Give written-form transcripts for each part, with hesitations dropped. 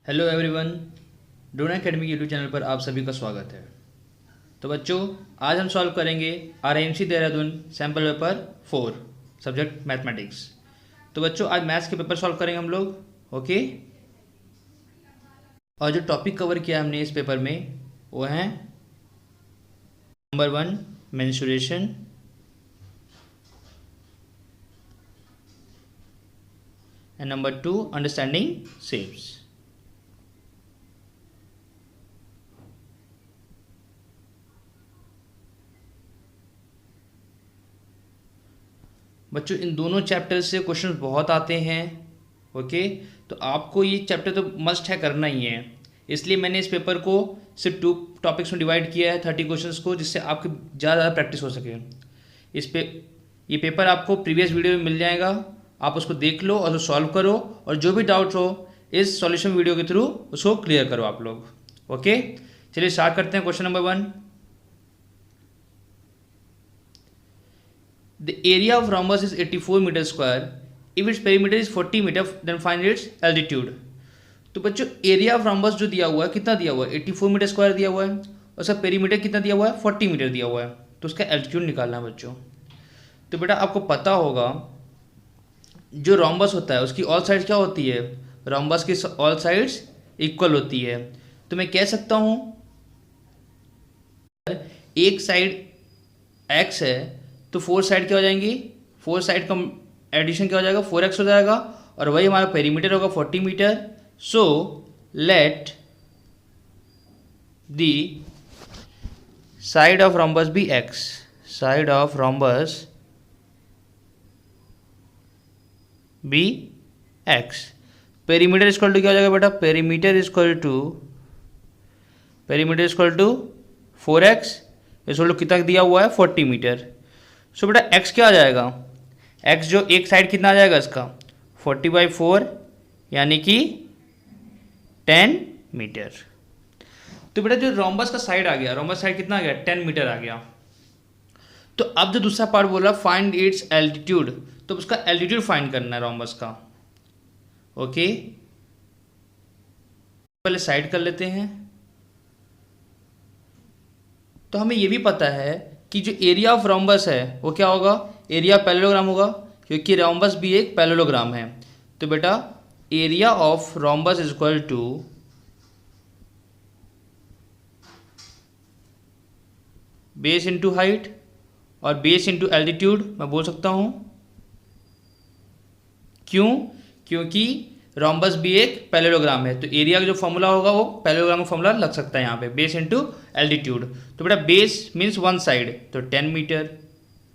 Hello everyone, drone academy YouTube channel पर आप सभी का स्वागत है। तो बच्चों, आज हम सॉल्व करेंगे RMC Dehradun sample paper 4 subject mathematics. तो बच्चों, आज मैथ्स के पेपर सॉल्व करेंगे हम लोग, ओके। और जो टॉपिक कवर किया हमने इस पेपर में वो है number 1 mensuration, and number 2 understanding shapes. बच्चों, इन दोनों चैप्टर से क्वेश्चन बहुत आते हैं, ओके। तो आपको ये चैप्टर तो मस्ट है, करना ही है। इसलिए मैंने इस पेपर को सिर्फ 2 टॉपिक्स में डिवाइड किया है, 30 क्वेश्चंस को, जिससे आपकी ज़्यादा प्रैक्टिस हो सके। ये पेपर आपको प्रीवियस वीडियो में मिल जाएगा, आप उसको देख लो और उसको सॉल्व करो, और जो भी डाउट हो इस सॉल्यूशन वीडियो के थ्रू उसको क्लियर करो आप लोग, ओके। चलिए स्टार्ट करते हैं। Question number 1, the area of rhombus is 84 meter square. If its perimeter is 40 meter, then find its altitude. तो बच्चों, एरिया ऑफ रॉम्बस जो दिया हुआ है, कितना दिया हुआ है? 84 मीटर स्क्वायर दिया हुआ है, और उसका पेरीमीटर कितना दिया हुआ है? 40 मीटर दिया हुआ है। तो उसका एल्टीट्यूड निकालना है बच्चों। तो बेटा आपको पता होगा, जो रॉम्बस होता है उसकी ऑल साइड्स क्या होती है? रॉम्बस की ऑल साइड्स इक्वल होती है। तो मैं कह सकता हूँ एक साइड एक्स है तो 4 साइड क्या हो जाएंगी? 4 साइड का एडिशन क्या हो जाएगा? 4x हो जाएगा, और वही हमारा पेरीमीटर होगा 40 metre. So let the side of rhombus be x, side of rhombus be x। Perimeter equal to क्या हो जाएगा बेटा? Perimeter equal to 4x equal to कितना दिया हुआ है? 40 मीटर। सो बेटा x क्या आ जाएगा? x जो एक साइड कितना आ जाएगा इसका? 40/4 यानी कि 10 मीटर। तो बेटा जो रोम्बस का साइड आ गया, रोम्बस साइड कितना आ गया? 10 मीटर आ गया। तो अब जो दूसरा पार्ट बोला फाइंड इट्स एल्टीट्यूड, तो उसका एल्टीट्यूड फाइंड करना है रोम्बस का, ओके। पहले साइड कर लेते हैं। तो हमें ये भी पता है कि जो एरिया ऑफ रोम्बस है वो क्या होगा? एरिया पैरेललोग्राम होगा, क्योंकि रोम्बस भी एक पैरेललोग्राम है। तो बेटा area of rhombus is equal to base into height, और बेस इंटू एल्टीट्यूड मैं बोल सकता हूँ। क्यों? क्योंकि रोम्बस भी एक पैरेललोग्राम है, तो एरिया का जो फॉर्मूला होगा वो पैरेललोग्राम का फॉर्मूला लग सकता है यहाँ पे, बेस इंटू एल्टीट्यूड। तो बेटा बेस मीन्स 1 साइड, तो 10 मीटर,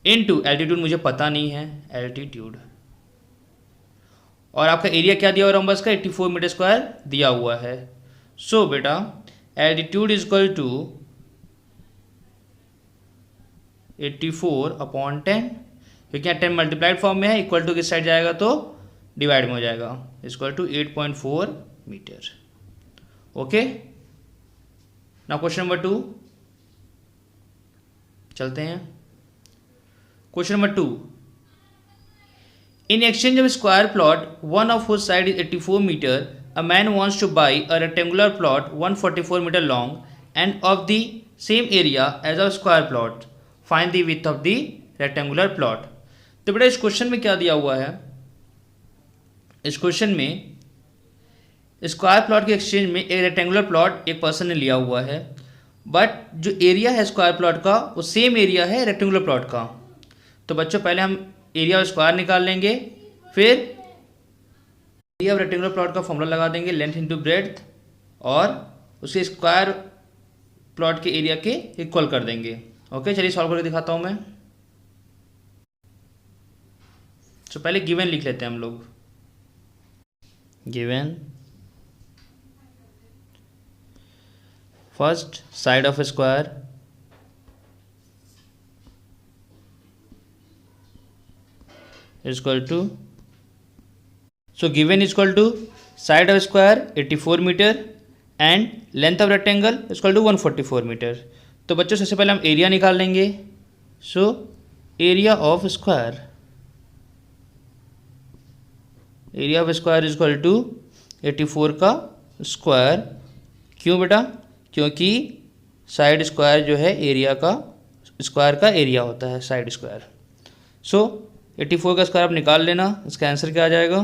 इंटू एल्टीट्यूड मुझे पता नहीं है, एल्टीट्यूड। और आपका एरिया क्या दिया हुआ रोम्बस का? 84 मीटर स्क्वायर दिया हुआ है। सो बेटा एल्टीट्यूड इज इक्वल टू 84/10, क्योंकि यहाँ 10 मल्टीप्लाइड फॉर्म में है, इक्वल टू किस साइड जाएगा तो डिवाइड में हो जाएगा, equal to 8.4 metre, okay. Now question number 2 चलते हैं। Question number 2, in exchange of square plot one of whose side is 84 metre, a man wants to buy a rectangular plot 144 metre long and of the same area as a square plot, find the width of the rectangular plot. तो बेटा इस question में क्या दिया हुआ है? इस question में स्क्वायर प्लॉट के एक्सचेंज में एक रेक्टेंगुलर प्लॉट एक पर्सन ने लिया हुआ है, बट जो एरिया है स्क्वायर प्लॉट का वो सेम एरिया है रेक्टेंगुलर प्लॉट का। तो बच्चों पहले हम एरिया ऑफ स्क्वायर निकाल लेंगे, फिर एरिया ऑफ रेक्टेंगुलर प्लॉट का फॉर्मूला लगा देंगे, लेंथ इंटू ब्रेड्थ, और उसे स्क्वायर प्लॉट के एरिया के इक्वल कर देंगे, ओके। चलिए सॉल्व करके दिखाता हूँ मैं। तो पहले गिवन लिख लेते हैं हम लोग। Given first side of square equal to, so given equal to side of square 84 metre and length of rectangle equal to 144 metre. तो बच्चों सबसे पहले हम एरिया निकाल लेंगे। So area of square is equal to 84 का स्क्वायर। क्यों बेटा? क्योंकि साइड स्क्वायर जो है एरिया का, स्क्वायर का एरिया होता है साइड स्क्वायर। सो 84 का स्क्वायर आप निकाल लेना, इसका आंसर क्या आ जाएगा?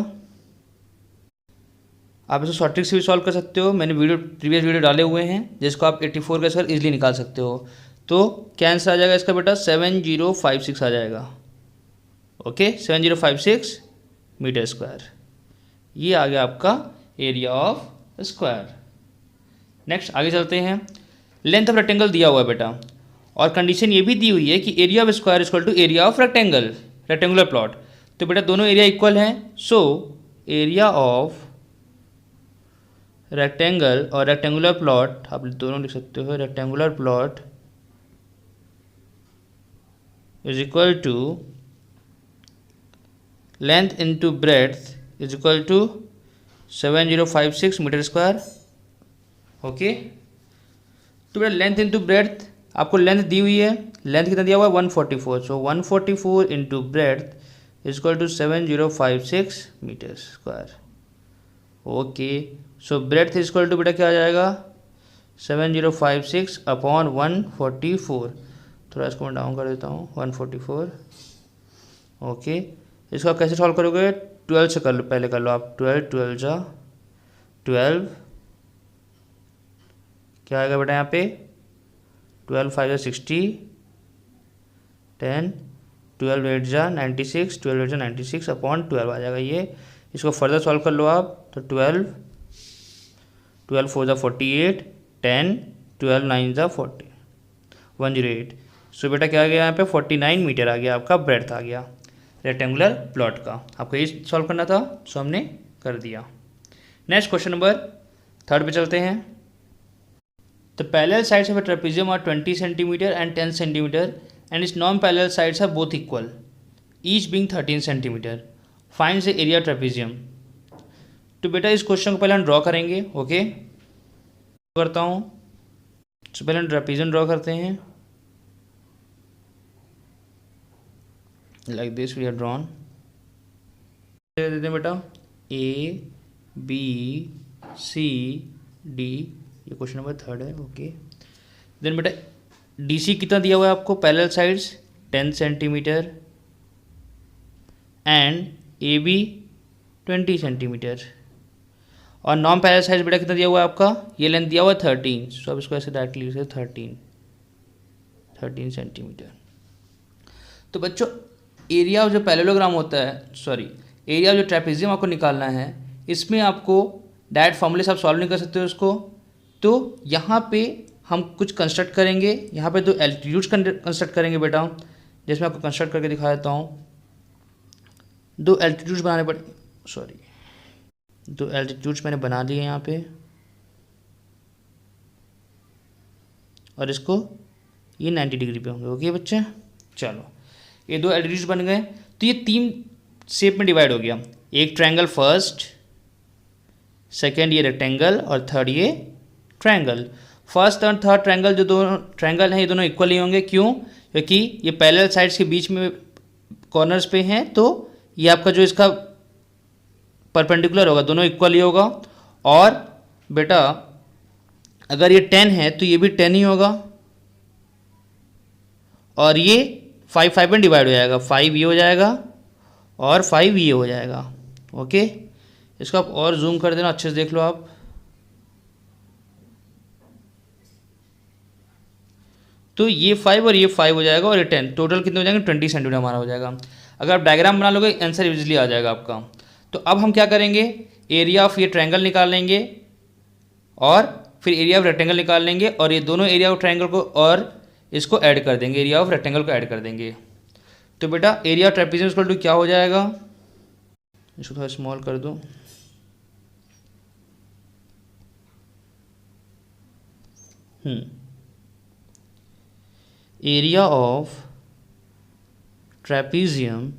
आप इसको शॉर्ट ट्रिक से भी सॉल्व कर सकते हो, मैंने प्रीवियस वीडियो डाले हुए हैं जिसको आप 84 का स्क्वायर इजीली निकाल सकते हो। तो क्या आंसर आ जाएगा इसका बेटा? 7056 आ जाएगा। Okay, 7056 metre square. ये आ गया आपका एरिया ऑफ स्क्वायर। नेक्स्ट आगे चलते हैं। लेंथ ऑफ रेक्टेंगल दिया हुआ है बेटा, और कंडीशन ये भी दी हुई है कि area of square equal to area of rectangle, rectangular plot. तो बेटा दोनों एरिया इक्वल हैं, सो एरिया ऑफ रेक्टेंगल और रेक्टेंगुलर प्लॉट आप दोनों लिख सकते हो, rectangular plot is equal to length into breadth is equal to 7056 metre square. Okay, तो बेटा लेंथ इंटू ब्रेड्थ, आपको लेंथ दी हुई है, लेंथ कितना दिया हुआ है? 144। So 144 into breadth is equal to 7056 metre square. Okay, so breadth is equal to बेटा क्या आ जाएगा? 7056 अपॉन 144। थोड़ा इसको मैं डाउन कर देता हूँ, 144। ओके, इसको आप कैसे सॉल्व करोगे? 12 से कर लो, पहले कर लो आप। 12 जा 12, क्या आएगा बेटा यहाँ पे? 12 5 जा 60, 10, 12 8 जा 96, 12 8 जा 96 अपॉन 12 आ जाएगा ये। इसको फर्दर सॉल्व कर लो आप, तो 12 4 जा 48, 10, 12 9 जा 40, 108। सो बेटा क्या आ गया यहाँ पे? 49 मीटर आ गया आपका, ब्रेड्थ आ गया रेक्टेंगुलर प्लॉट का। आपको ये सॉल्व करना था, सो हमने कर दिया। नेक्स्ट क्वेश्चन नंबर 3 पे चलते हैं। The parallel sides of a trapezium are 20 centimetre and 10 centimetre and its non parallel sides are both equal, each being 13 centimetre. Find the area trapezium. तो बेटा इस क्वेश्चन को पहले हम ड्रॉ करेंगे। ओके, करता हूँ। तो पहले हम ट्रेपेजियम ड्रॉ करते हैं, like this we are drawn. दे देते हैं बेटा A B C D, ये क्वेश्चन नंबर 3 है। ओके, देन बेटा DC कितना दिया हुआ है आपको? Parallel sides 10 centimetre and AB 20 centimetre, और नॉन पैरेलल साइड्स बेटा कितना दिया हुआ है आपका? ये लेंथ दिया हुआ है 13। सो अब इसको ऐसे डायरेक्टली लिख सकते 13 सेंटीमीटर। तो बच्चों एरिया ऑफ जो पैरेललोग्राम होता है, सॉरी एरिया ऑफ जो ट्रेपेजियम आपको निकालना है, इसमें आपको डायरेक्ट फॉर्मूले से आप सॉल्व नहीं कर सकते हो उसको। तो यहाँ पे हम कुछ कंस्ट्रक्ट करेंगे, यहाँ पे 2 एल्टीट्यूड्स कंस्ट्रक्ट करेंगे बेटा, जिसमें आपको कंस्ट्रक्ट करके दिखा देता हूँ। 2 एल्टीट्यूड्स बनाने पड़े, सॉरी 2 एल्टीट्यूड्स मैंने बना लिए यहाँ पे, और इसको ये 90 डिग्री पे होंगे। ओके बच्चे, चलो ये 2 एल्टीट्यूड्स बन गए। तो ये 3 शेप में डिवाइड हो गया, एक ट्रायंगल फर्स्ट, सेकेंड ये रेक्टेंगल, और थर्ड ये ट्रायंगल। फर्स्ट और थर्ड ट्रायंगल जो दोनों ट्रायंगल हैं ये दोनों इक्वल ही होंगे। क्यों? क्योंकि ये पैरेलल साइड्स के बीच में कॉर्नर्स पे हैं, तो ये आपका जो इसका परपेंडिकुलर होगा दोनों इक्वल ही होगा। और बेटा अगर ये 10 है तो ये भी 10 ही होगा, और ये 5 5 में डिवाइड हो जाएगा, 5 ये हो जाएगा और 5 ये हो जाएगा। ओके, इसको आप और जूम कर देना, अच्छे से देख लो आप। तो ये 5 और ये 5 हो जाएगा, और ये 10, टोटल कितने हो जाएंगे? 20 सेंटीमीटर हमारा हो जाएगा। अगर आप डायग्राम बना लोगे आंसर इजीली आ जाएगा आपका। तो अब हम क्या करेंगे? एरिया ऑफ ये ट्रायंगल निकाल लेंगे, और फिर एरिया ऑफ रेक्टेंगल निकाल लेंगे, और ये दोनों एरिया ऑफ ट्रायंगल को और इसको ऐड कर देंगे, एरिया ऑफ रेक्टेंगल को ऐड कर देंगे। तो बेटा area of trapezium equal to क्या हो जाएगा? इसको थोड़ा स्मॉल कर दूँ। Area of trapezium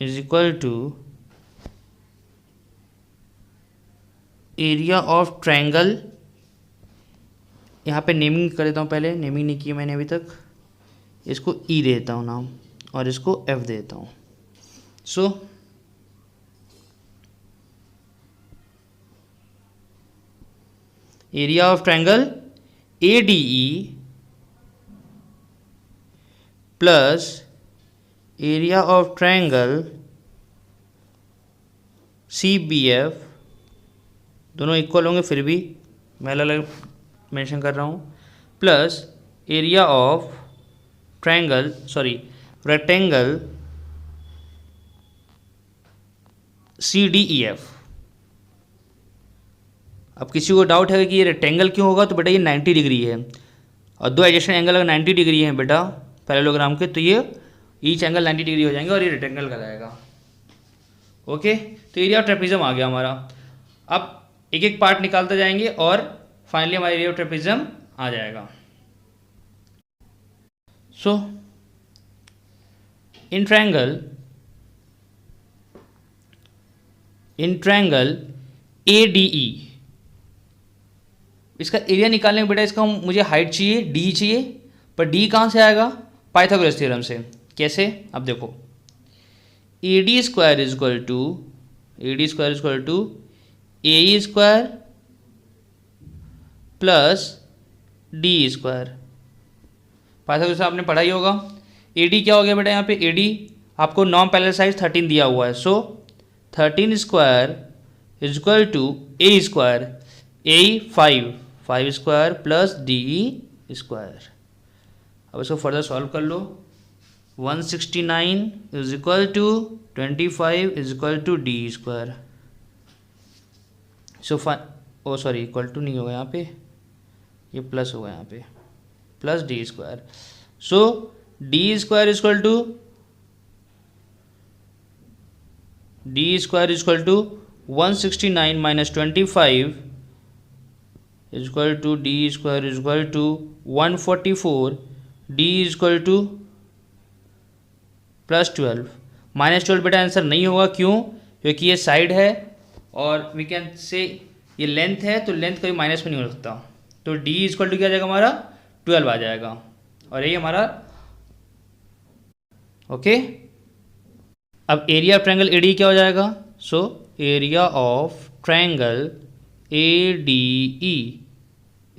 is equal to area of triangle. यहाँ पे नेमिंग कर देता हूँ, पहले नेमिंग नहीं की मैंने अभी तक। इसको ई दे देता हूँ नाम, और इसको एफ दे देता हूँ। सो area of triangle ADE plus area of triangle CBF, दोनों इक्वल होंगे फिर भी मैं अलग अलग मेंशन कर रहा हूँ, plus area of triangle rectangle CDEF। अब किसी को डाउट है कि ये रेक्टेंगल क्यों होगा, तो बेटा ये 90 डिग्री है और दो एडजेसेंट एंगल अगर 90 डिग्री है बेटा पैरेललोग्राम के, तो ये ईच एंगल 90 डिग्री हो जाएंगे और ये रेक्टेंगल कहलाएगा। ओके, तो एरिया ऑफ ट्रेपेजियम आ गया हमारा। अब एक एक पार्ट निकालते जाएंगे और फाइनली हमारा एरिया ऑफ ट्रेपेजियम आ जाएगा। सो इन ट्रायंगल ADE, इसका एरिया निकालने में बेटा इसका मुझे हाइट चाहिए, D चाहिए, पर D कहाँ से आएगा? पाइथागोरस थ्योरम से। कैसे? अब देखो, AD square is equal to AE square plus D square. Pythagoras से आपने पढ़ा ही होगा। AD क्या हो गया बेटा? यहाँ पे AD आपको नॉन पैरेलल साइड 13 दिया हुआ है, so 13 square is equal to A square, A 5 square plus DE square. अब इसको फर्दर सॉल्व कर लो। 169 is equal to 25 is equal to D square. So sorry, equal to नहीं होगा यहाँ पे, ये प्लस होगा यहाँ पे, plus D square. So D square is equal to 169 minus 25 is equal to D square is equal to 144, D is equal two plus 12। Minus 12 बेटा answer नहीं होगा, क्यों? क्योंकि ये साइड है और वी कैन से ये लेंथ है, तो लेंथ कभी माइनस में नहीं हो सकता, तो D इज इक्वल टू क्या आ जाएगा हमारा? 12 आ जाएगा, और यही हमारा। ओके, अब एरिया ऑफ ट्रायंगल ADE क्या हो जाएगा? So area of triangle ADE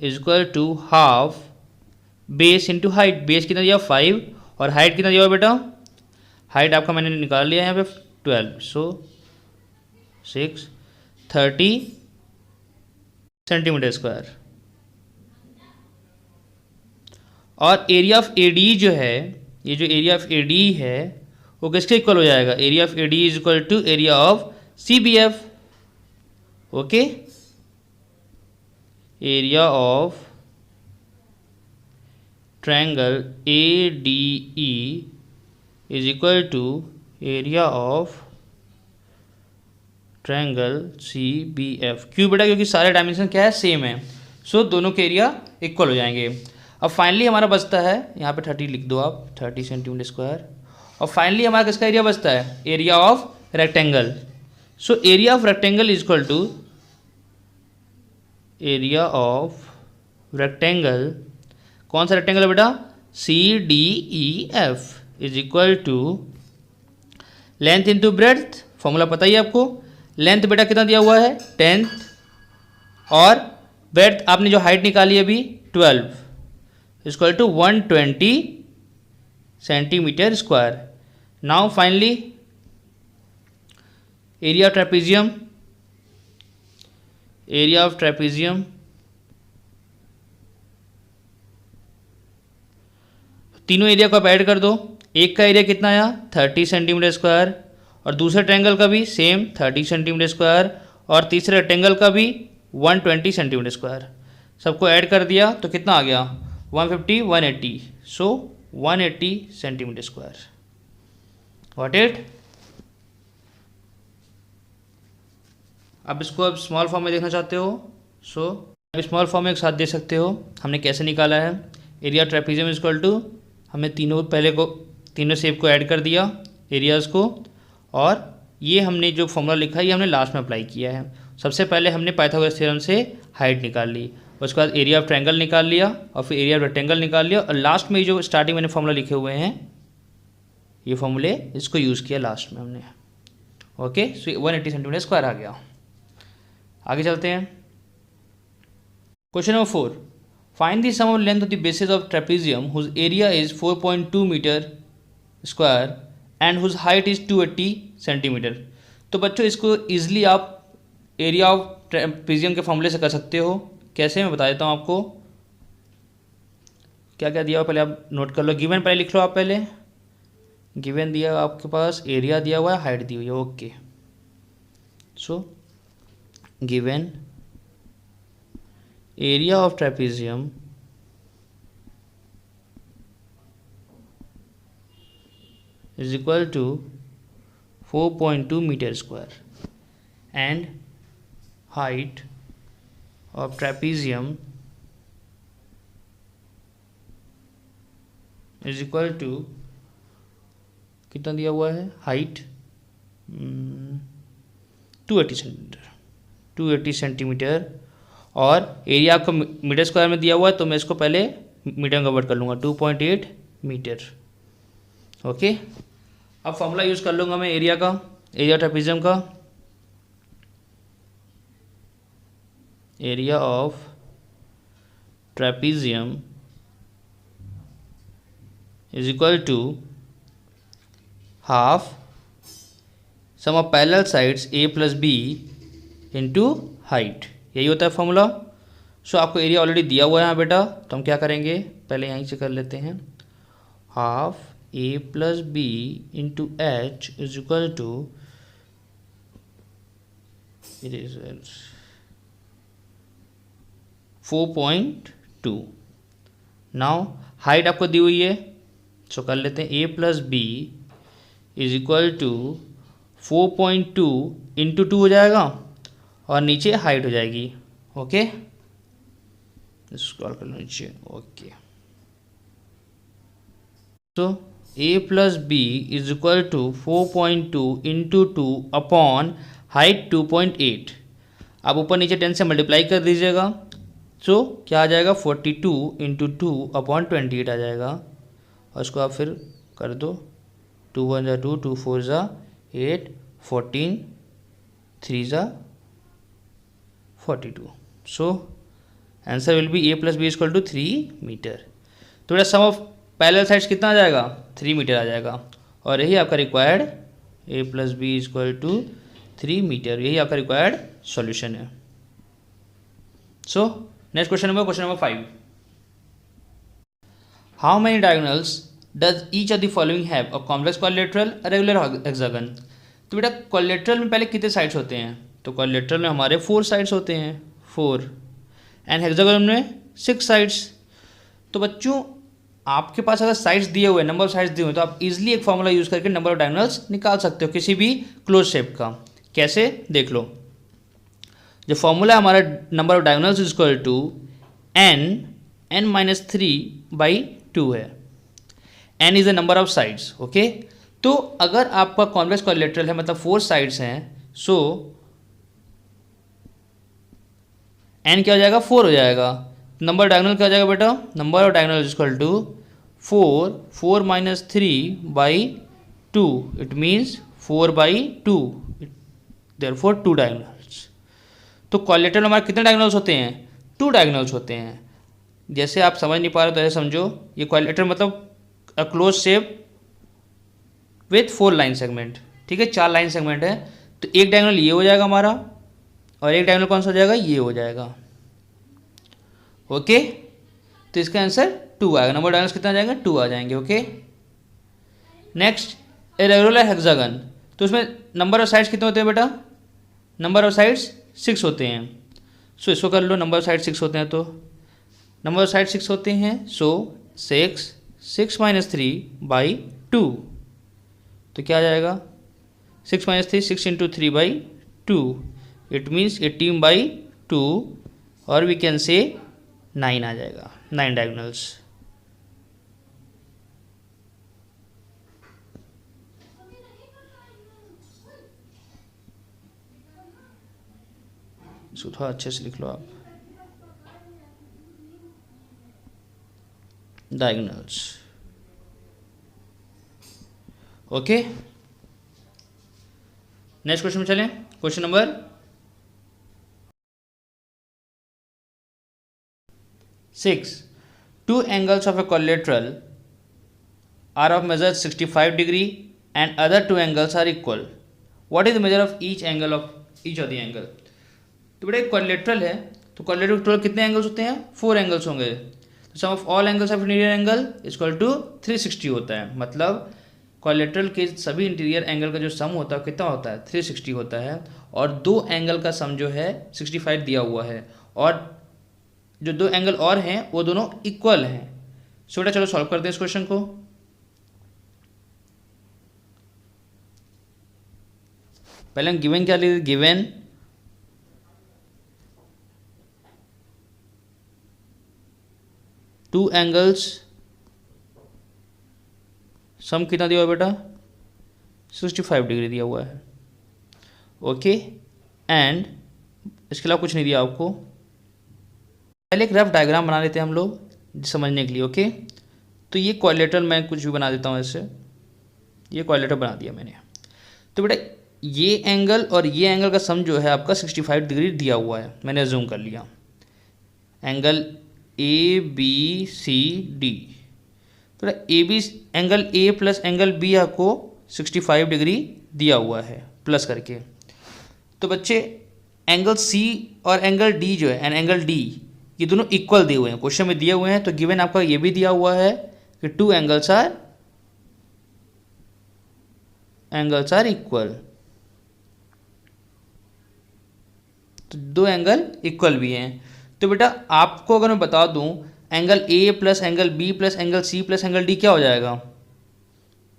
is equal to half base into height. Base कितना दिया? 5, और हाइट कितना दिया बेटा? हाइट आपका मैंने निकाल लिया यहाँ पे 12, सो 630 सेंटीमीटर स्क्वायर। और एरिया ऑफ ADE जो है, ये जो एरिया ऑफ ADE है वो किसके इक्वल हो जाएगा? Area of ADE is equal to area of CBF। Okay, area of triangle ADE is equal to area of triangle CBF। क्यों बेटा? क्योंकि सारे डायमेंशन क्या है? सेम है, सो दोनों के एरिया इक्वल हो जाएंगे। अब फाइनली हमारा बचता है, यहाँ पे 30 लिख दो आप, 30 सेंटीमीटर स्क्वायर। और फाइनली हमारा किसका एरिया बचता है? Area of rectangle. So area of rectangle is equal to area of rectangle, कौन सा रेक्टेंगल है बेटा? CDEF is equal to length into breadth. Formula पता ही है आपको। लेंथ बेटा कितना दिया हुआ है? 10, और ब्रेड्थ आपने जो हाइट निकाली है अभी 12 equal to 120 centimetre square. Now finally area of trapezium, तीनों एरिया को आप ऐड कर दो। एक का एरिया कितना आया? 30 सेंटीमीटर स्क्वायर, और दूसरे ट्रायंगल का भी सेम 30 सेंटीमीटर स्क्वायर, और तीसरे रेक्टेंगल का भी 120 सेंटीमीटर स्क्वायर। सबको ऐड कर दिया तो कितना आ गया? 150, 180, सो 180 सेंटीमीटर स्क्वायर। What it? अब इसको अब स्मॉल फॉर्म में देखना चाहते हो, सो अब स्मॉल फॉर्म में एक साथ दे सकते हो। हमने कैसे निकाला है? Area trapezium is equal to, हमने तीनों शेप को ऐड कर दिया एरियाज़ को, और ये हमने जो फॉर्मूला लिखा है ये हमने लास्ट में अप्लाई किया है। सबसे पहले हमने पाइथागोरस थ्योरम से हाइट निकाल ली, उसके बाद एरिया ऑफ ट्रायंगल निकाल लिया, और फिर एरिया ऑफ रेक्टेंगल निकाल लिया, और लास्ट में जो स्टार्टिंग मैंने फॉर्मूला लिखे हुए हैं ये फॉर्मूले, इसको यूज़ किया लास्ट में हमने। ओके, सो 180 सेंटीमीटर स्क्वायर आ गया। आगे चलते हैं। Question number 4. Find the sum of length of the bases of trapezium whose area is 4.2 meter square and whose height is 280 centimetre. तो बच्चों इसको ईजिली आप एरिया ऑफ ट्रेपेजियम के फॉर्मूले से कर सकते हो। कैसे, मैं बता देता हूँ आपको। क्या क्या दिया हुआ पहले आप नोट कर लो। गिवन पहले लिख लो आप। पहले गिवन दिया आपके पास, एरिया दिया हुआ है, हाइट दी हुई है। Okay, so given area of trapezium is equal to 4.2 meter square and height of trapezium is equal to, कितना दिया हुआ है हाइट, 280 सेंटीमीटर और एरिया आपको मीटर स्क्वायर में दिया हुआ है, तो मैं इसको पहले मीटर में कन्वर्ट कर लूँगा, 2.8 मीटर। ओके, अब फॉर्मूला यूज़ कर लूँगा मैं एरिया का, एरिया ट्रेपेजियम का। Area of trapezium is equal to half sum of parallel sides A plus B into height, यही होता है फॉर्मूला। सो आपको एरिया ऑलरेडी दिया हुआ है यहाँ बेटा, तो हम क्या करेंगे, पहले यहीं से कर लेते हैं। Half A plus B into H is equal to 4.2। Now height आपको दी हुई है, सो कर लेते हैं A plus B is equal to 4.2 into 2 हो जाएगा और नीचे हाइट हो जाएगी। ओके, स्क्रॉल कर लो नीचे। ओके, तो A plus B is equal to 4.2 into 2 upon height 2.8। आप ऊपर नीचे 10 से मल्टीप्लाई कर दीजिएगा, तो क्या आ जाएगा 42 इंटू 2 अपॉन 28 आ जाएगा। और इसको आप फिर कर दो, 2 1 ज़ा 2, 2 4 ज़ा 8, 14 3 ज़ा 42। So answer will be A plus B equal to 3 metre. तो बेटा सम ऑफ पैरेलल साइड्स कितना आ जाएगा, 3 मीटर आ जाएगा। और यही आपका required A plus B equal to 3 metre, यही आपका रिक्वायर्ड सॉल्यूशन है। So next question number 5। How many diagonals does each of the following have a convex quadrilateral, regular hexagon. तो बेटा क्वाड्रिलेटरल में पहले कितने साइड्स होते हैं, तो क्वाड्रिलेटरल में हमारे 4 साइड्स होते हैं, 4, एंड हेक्सागन में 6 साइड्स। तो बच्चों आपके पास अगर साइड्स दिए हुए, नंबर ऑफ साइड्स दिए हुए, तो आप इजीली एक फॉर्मूला यूज़ करके नंबर ऑफ डायगोनल्स निकाल सकते हो किसी भी क्लोज शेप का। कैसे, देख लो। जो फॉर्मूला हमारा number of diagonals is equal to n minus 3/2 है। n is the number of sides. Okay, तो अगर आपका कॉन्वेक्स क्वाड्रिलेटरल है, मतलब 4 साइड्स हैं, सो n क्या हो जाएगा, 4 हो जाएगा। नंबर डायगोनल क्या हो जाएगा बेटा, number of diagonal is equal to 4 minus 3/2, it means 4/2, therefore 2 diagonals. तो क्वाड्रिलेटरल में हमारे कितने डायगोनल्स होते हैं, 2 डायगोनल्स होते हैं। जैसे आप समझ नहीं पा रहे तो ऐसे समझो, ये क्वाड्रिलेटरल मतलब a close shape with 4 line segment. ठीक है, 4 लाइन सेगमेंट है, तो एक डायगोनल ये हो जाएगा हमारा और एक डायगोनल कौन सा हो जाएगा, ये हो जाएगा। ओके, तो इसका आंसर 2 आएगा। नंबर डायगोनल्स कितना आ जाएगा, 2 आ जाएंगे। ओके, नेक्स्ट इरेगुलर हेक्सागन, तो उसमें नंबर ऑफ साइड्स कितने होते हैं बेटा, नंबर ऑफ साइड्स 6 होते हैं। सो इसको कर लो, नंबर ऑफ साइड 6 होते हैं, तो नंबर ऑफ साइड 6 होते हैं, सो 6 माइनस 3/2, तो क्या आ जाएगा, 6 माइनस 3, 6 इंटू 3/2, इट मीन्स 18/2, और वी कैन से 9 आ जाएगा, 9 डायगोनल्स। इसको थोड़ा अच्छे से लिख लो आप, डायगोनल्स। ओके, नेक्स्ट क्वेश्चन में चलें। Question number 6. Two angles of a quadrilateral are of measure 65 degree and other two angles are equal. What is the measure of each angle of each of the angle? तो बेटा एक quadrilateral है, तो quadrilateral total कितने angles होते हैं? 4 angles होंगे। तो sum of all angles of interior angle equal to 360 होता है। मतलब क्वाड्रिलेटरल के सभी इंटीरियर एंगल का जो सम होता है कितना होता है? 360 होता है। और दो एंगल का सम जो है 65 दिया हुआ है, और जो दो एंगल और हैं वो दोनों इक्वल हैं। सो बेटा चलो सॉल्व करते हैं इस क्वेश्चन को। पहले हम गिवन क्या लेते? गिवन टू एंगल्स, सम कितना दिया हुआ है बेटा? 65 डिग्री दिया हुआ है। ओके, एंड इसके अलावा कुछ नहीं दिया आपको। पहले एक रफ डायग्राम बना लेते हैं हम लोग समझने के लिए। ओके, तो ये क्वाड्रिलेटरल मैं कुछ भी बना देता हूँ ऐसे। ये क्वाड्रिलेटरल बना दिया मैंने। तो बेटा ये एंगल और ये एंगल का सम जो है आपका 65 डिग्री दिया हुआ है, मैंने जूम कर लिया। Angle A B C D, तो A B angle A plus angle B आपको 65 डिग्री दिया हुआ है प्लस करके। तो बच्चे एंगल सी और एंगल डी जो है एंड एंगल डी ये दोनों इक्वल दिए हुए हैं, क्वेश्चन में दिए हुए हैं। तो गिवन आपका ये भी दिया हुआ है कि टू एंगल्स आर इक्वल, तो दो एंगल इक्वल भी हैं। तो बेटा आपको अगर मैं बता दूं angle A plus angle B plus angle C plus angle D क्या हो जाएगा?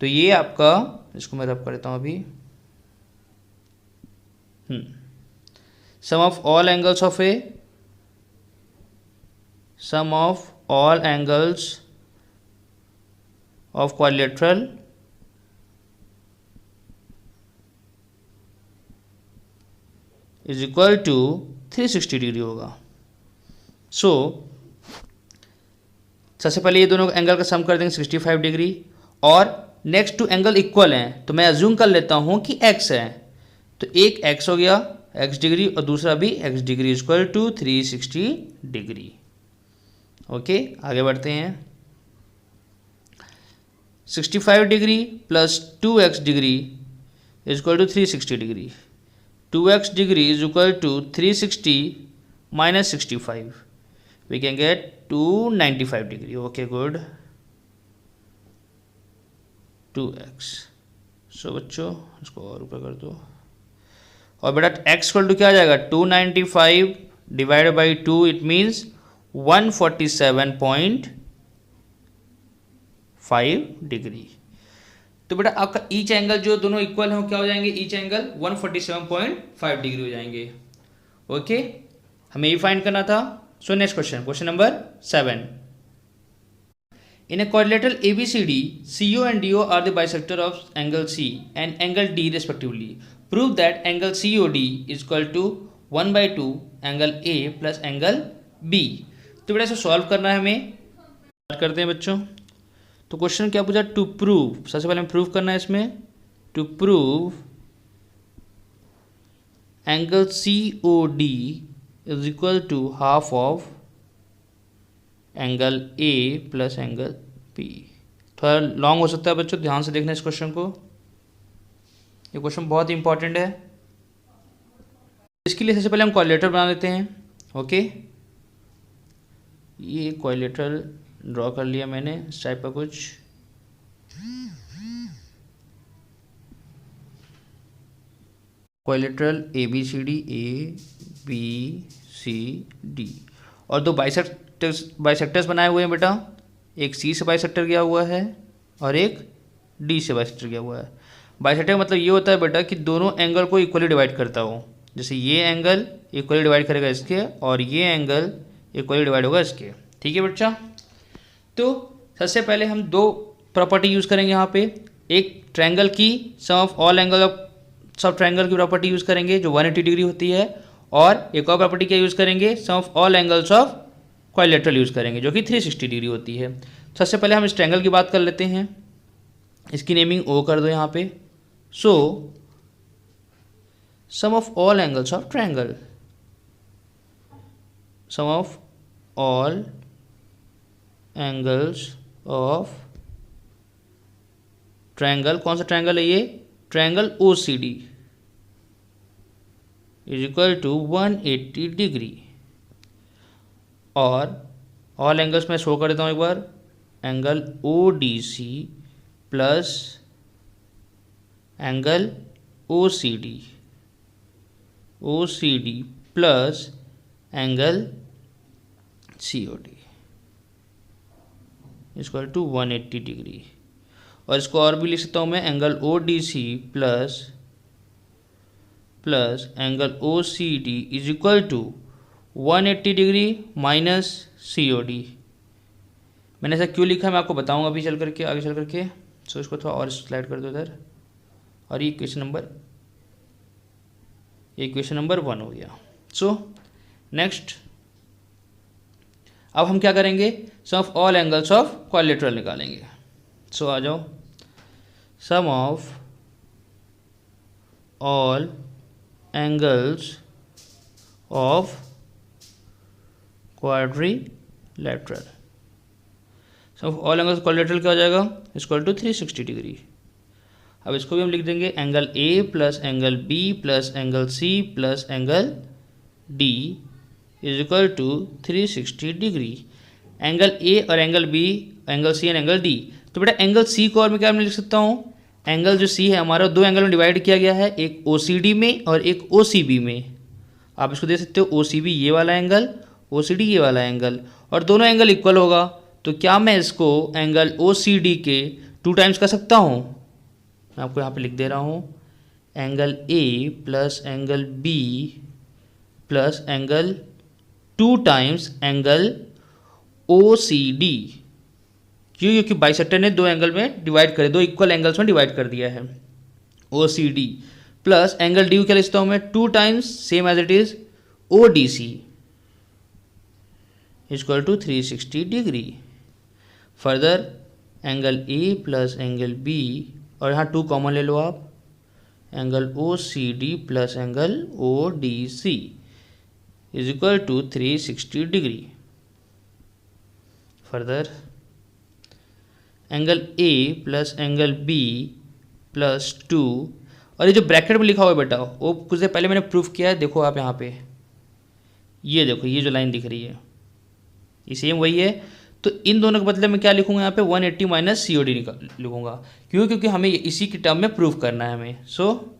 तो ये आपका, इसको मैं रब कर देता हूं अभी। Sum of all angles of quadrilateral is equal to 360 degree होगा। सो सबसे पहले ये दोनों एंगल का सम कर देंगे 65 डिग्री, और नेक्स्ट टू एंगल इक्वल हैं तो मैं अज्यूम कर लेता हूं कि x है। तो एक x हो गया x डिग्री और दूसरा भी x degree equal to 360 degree. Okay, आगे बढ़ते हैं। 65 degree plus 2x degree is equal to 360 degree. 2x degree is equal to 360 minus 65. We can get 295 degree. Okay, good. 2x. So बच्चों इसको और ऊपर कर दो, और बेटा x इक्वल टू क्या आ जाएगा? 295 divided by 2, it means 147.5 degree. तो बेटा आपका ईच एंगल जो दोनों इक्वल हैं वो क्या हो जाएंगे? ईच एंगल 147.5 डिग्री हो जाएंगे। ओके, हमें ये फाइंड करना था। सो next question, question number 7। In a quadrilateral ABCD, CO and DO are the bisector of angle C and angle D respectively. Prove that angle COD is equal to 1/2 angle A plus angle B. तो बेटा इसे solve करना है हमें। Start करते हैं बच्चों। तो क्वेश्चन क्या पूछा? टू प्रूव, सबसे पहले हमें प्रूव करना है इसमें। To prove angle COD is equal to half of angle A plus angle B। थोड़ा लॉन्ग हो सकता है बच्चों, ध्यान से देखना इस क्वेश्चन को, ये क्वेश्चन बहुत ही इंपॉर्टेंट है। इसके लिए सबसे पहले हम क्वाड्रिलेटरल बना लेते हैं। ओके, ये क्वाड्रिलेटरल ड्रॉ कर लिया मैंने इस टाइप का कुछ। क्वाड्रिलेटरल ABCD ABCD, और दो बाइसेक्टर्स बनाए हुए हैं बेटा। एक C से बाइसेक्टर गया हुआ है और एक D से बाइसेक्टर गया हुआ है। बाइसेक्टर मतलब ये होता है बेटा कि दोनों एंगल को इक्वली डिवाइड करता हो। जैसे ये एंगल इक्वली डिवाइड करेगा इसके, और ये एंगल इक्वली डिवाइड होगा इसके। ठीक है बच्चा। तो सबसे पहले हम दो प्रॉपर्टी यूज़ करेंगे यहाँ पे। एक ट्रायंगल की सम ऑफ ऑल एंगल ऑफ सब ट्रायंगल की प्रॉपर्टी यूज़ करेंगे जो 180 डिग्री होती है, और एक और प्रॉपर्टी क्या यूज़ करेंगे? Sum of all angles of quadrilateral use करेंगे जो कि 360 डिग्री होती है। सबसे पहले हम इस ट्रायंगल की बात कर लेते हैं। इसकी नेमिंग O कर दो यहाँ पे। So sum of all angles of triangle, sum of all angles of triangle, कौन सा ट्रायंगल है ये, triangle O C D is equal to 180 degree. और ऑल एंगल्स मैं शो कर देता हूँ एक बार, angle O D C plus angle O C D plus angle C O D equal to 180 degree. और इसको और भी लिख सकता हूँ मैं, angle O D C plus angle O C D is equal to 180 degree minus C O D. मैंने ऐसा क्यों लिखा मैं आपको बताऊंगा अभी चल करके, आगे चल करके। सो इसको थोड़ा और स्लाइड कर दो इधर। और ये इक्वेशन नंबर 1 हो गया। सो नेक्स्ट अब हम क्या करेंगे, sum of all angles of quadrilateral निकालेंगे। सो आ जाओ, sum of all angles of quadrilateral, sum of all angles quadrilateral क्या हो जाएगा, इक्वल टू 360 डिग्री। अब इसको भी हम लिख देंगे angle A plus angle B plus angle C plus angle D is equal to 360 degree. Angle A और angle B, angle C and angle D. तो बेटा एंगल सी को और मैं क्या लिख सकता हूँ, एंगल जो सी है हमारा दो एंगल में डिवाइड किया गया है, एक ओ सी डी में और एक ओ सी बी में। आप इसको देख सकते हो, ओ सी बी ये वाला एंगल, ओ सी डी ये वाला एंगल, और दोनों एंगल इक्वल होगा। तो क्या मैं इसको एंगल ओ सी डी के 2 टाइम्स कर सकता हूँ, मैं आपको यहाँ पे लिख दे रहा हूँ, angle A plus angle B plus angle 2 times angle O C D. क्यों, क्योंकि बाइसेक्टर ने दो एंगल में डिवाइड कर, दो इक्वल एंगल्स में डिवाइड कर दिया है, O C D plus angle D को क्या लिखता हूँ मैं, 2 times same as it is O D C equal to 360 degree. Further angle A plus angle B, और यहाँ 2 कॉमन ले लो आप, angle O C D plus angle O D C is equal to 360 degree. Further angle A plus angle B plus 2, और ये जो bracket में लिखा हुआ है बेटा वो कुछ देर पहले मैंने प्रूफ किया है, देखो आप यहाँ पे, ये देखो ये जो लाइन दिख रही है ये सेम वही है। तो इन दोनों के बदले में क्या लिखूंगा यहाँ पे, 180 माइनस सी ओ डी लिखूंगा। क्यों, क्योंकि हमें इसी की टर्म में प्रूफ करना है हमें। सो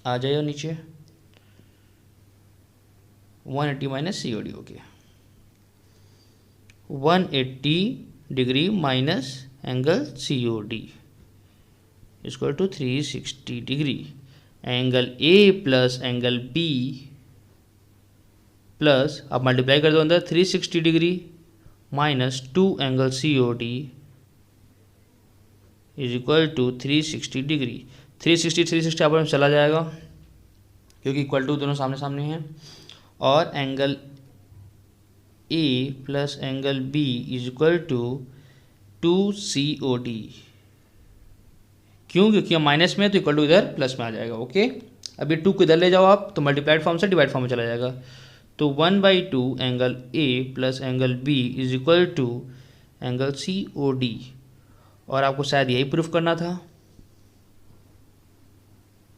आ जाइए नीचे, 180 माइनस सी ओ डी हो गया, 180 degree minus angle C O D equal to 360 degree. Angle A plus angle B plus, आप मल्टीप्लाई कर दो अंदर, 360 degree minus 2 angle C O D is equal to 360 degree. 360 आप चला जाएगा क्योंकि इक्वल टू दोनों सामने सामने हैं। और angle A plus angle B is equal to 2 C O D. क्यों, क्योंकि हम माइनस में है तो इक्वल टू इधर प्लस में आ जाएगा। ओके, अब ये 2 को इधर ले जाओ आप तो मल्टीप्लाइड फॉर्म से डिवाइड फॉर्म में चला जाएगा। तो 1/2 angle A plus angle B is equal to angle C O D. और आपको शायद यही प्रूफ करना था।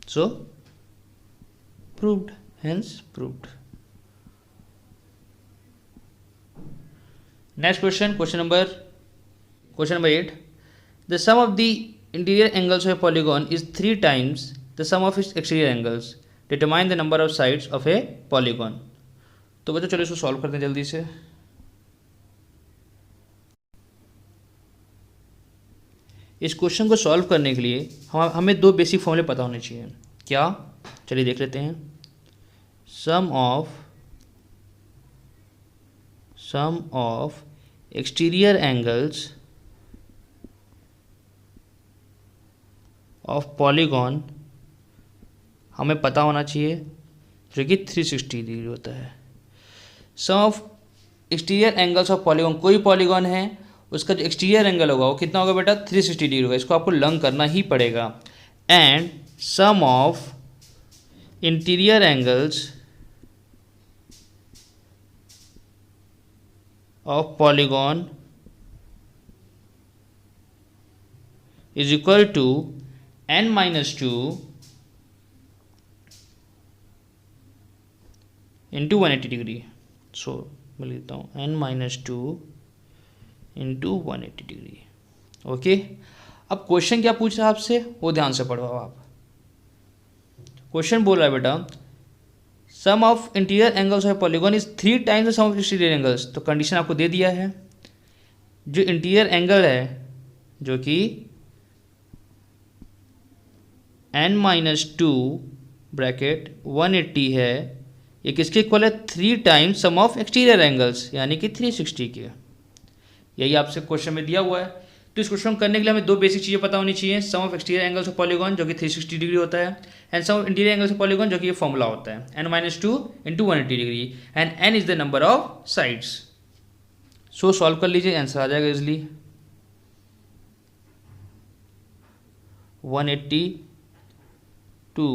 So proved, hence proved. Next question, question number 8। The sum of the interior angles of a polygon is 3 times the sum of its exterior angles. Determine the number of sides of a polygon. तो बच्चों चलो इसको solve करते हैं जल्दी से। इस question को सॉल्व करने के लिए हमें 2 बेसिक फॉर्मूले पता होने चाहिए। क्या, चलिए देख लेते हैं। Sum of exterior angles of polygon हमें पता होना चाहिए, जो कि 360 डिग्री होता है। Sum of exterior angles of polygon, कोई पॉलीगॉन है उसका जो एक्सटीरियर एंगल होगा वो कितना होगा बेटा, 360 डिग्री होगा। इसको आपको लर्न करना ही पड़ेगा। And sum of interior angles of polygon is equal to n minus two into 180 degree. So मैं लिखता हूँ n minus two into 180 degree. Okay, अब क्वेश्चन क्या पूछ रहा है आपसे, वो ध्यान से पढ़ो आप। क्वेश्चन बोल रहा है बेटा sum of interior angles of polygon is 3 times the sum of exterior angles. तो कंडीशन आपको दे दिया है, जो इंटीरियर एंगल है जो कि n माइनस टू ब्रैकेट 180 है, ये किसके इक्वल है, 3 times sum of exterior angles यानी कि 360 के। यही आपसे क्वेश्चन में दिया हुआ है। तो इस क्वेश्चन करने के लिए हमें दो बेसिक चीज़ें पता होनी चाहिए, sum of exterior angles of polygon जो कि 360 डिग्री होता है, and sum of interior angles of polygon जो कि ये फॉर्मूला होता है n minus two into 180 degree, and n is the number of sides. So solve कर लीजिए, आंसर आ जाएगा easily. 180 2,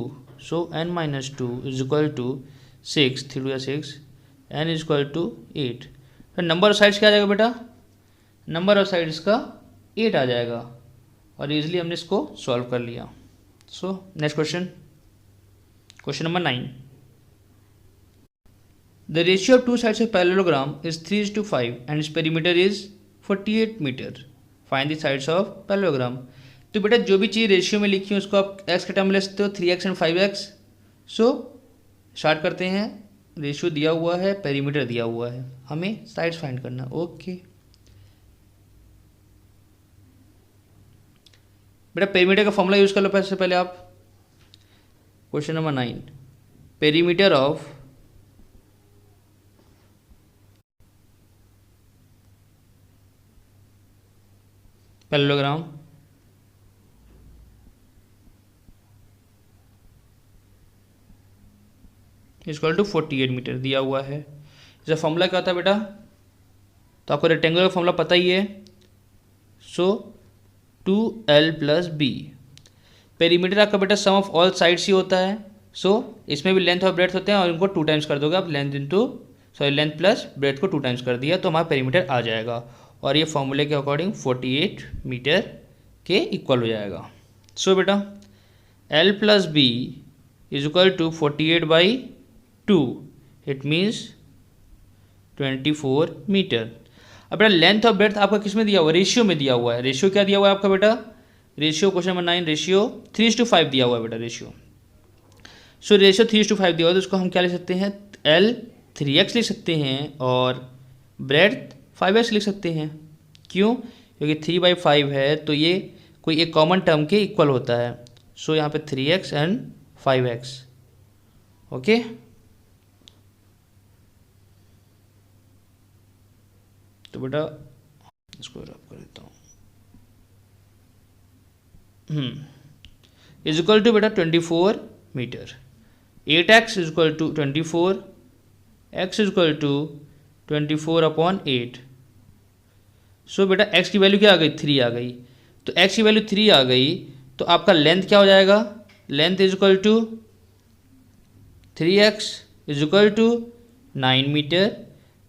so n minus 2 is equal to 6, 3 2 6, n is equal to 8। तो नंबर ऑफ साइड्स क्या आ जाएगा बेटा, नंबर ऑफ साइड्स का 8 आ जाएगा, और इजीली हमने इसको सॉल्व कर लिया। So next question, question number 9। The ratio of two sides of parallelogram is 3:5 and its perimeter is 48 metre. Find the sides of parallelogram. तो बेटा जो भी चीज़ रेशियो में लिखी है उसको आप x के टर्म में ले सकते हो, 3x and 5x। So start करते हैं, रेशियो दिया हुआ है, पेरीमीटर दिया हुआ है, हमें साइड्स फाइंड करना। ओके बेटा पेरीमीटर का फॉर्मूला यूज कर लो सबसे पहले आप। Question number 9, perimeter of parallelogram equal to 48 metre दिया हुआ है। इसका फॉर्मूला क्या होता है बेटा, तो आपको रेक्टेंगुलर का फॉर्मूला पता ही है। सो 2l प्लस बी। पेरीमीटर आपका बेटा सम ऑफ ऑल साइड्स ही होता है। सो इसमें भी लेंथ और ब्रेड्थ होते हैं, और इनको 2 टाइम्स कर दोगे आप, लेंथ प्लस ब्रेड्थ को 2 टाइम्स कर दिया तो हमारा पेरीमीटर आ जाएगा, और ये फॉर्मूले के अकॉर्डिंग 48 मीटर के इक्वल हो जाएगा। सो बेटा l plus B is equal to 48/2, it means 24 metre. अब बेटा लेंथ और ब्रेड्थ आपका किस में दिया हुआ है, रेशियो में दिया हुआ है। रेशियो क्या दिया हुआ है आपका बेटा, रेशियो क्वेश्चन नंबर 9 रेशियो 3:5 दिया हुआ है बेटा रेशियो। सो रेशियो 3:5 दिया हुआ है, तो उसको हम क्या लिख सकते हैं, l 3x लिख सकते हैं और ब्रेड्थ 5x लिख सकते हैं। क्यों, क्योंकि 3/5 है तो ये कोई एक कॉमन टर्म के इक्वल होता है। सो यहाँ पे 3x एंड 5x। ओके तो बेटा इसको रब कर देता हूँ, इज इक्वल टू बेटा 24 metre. 8x is equal to 24, x is equal to 24/8। So बेटा x की वैल्यू क्या आ गई, 3 आ गई। तो x की वैल्यू 3 आ गई तो आपका लेंथ क्या हो जाएगा, length is equal to 3x is equal to 9 metre,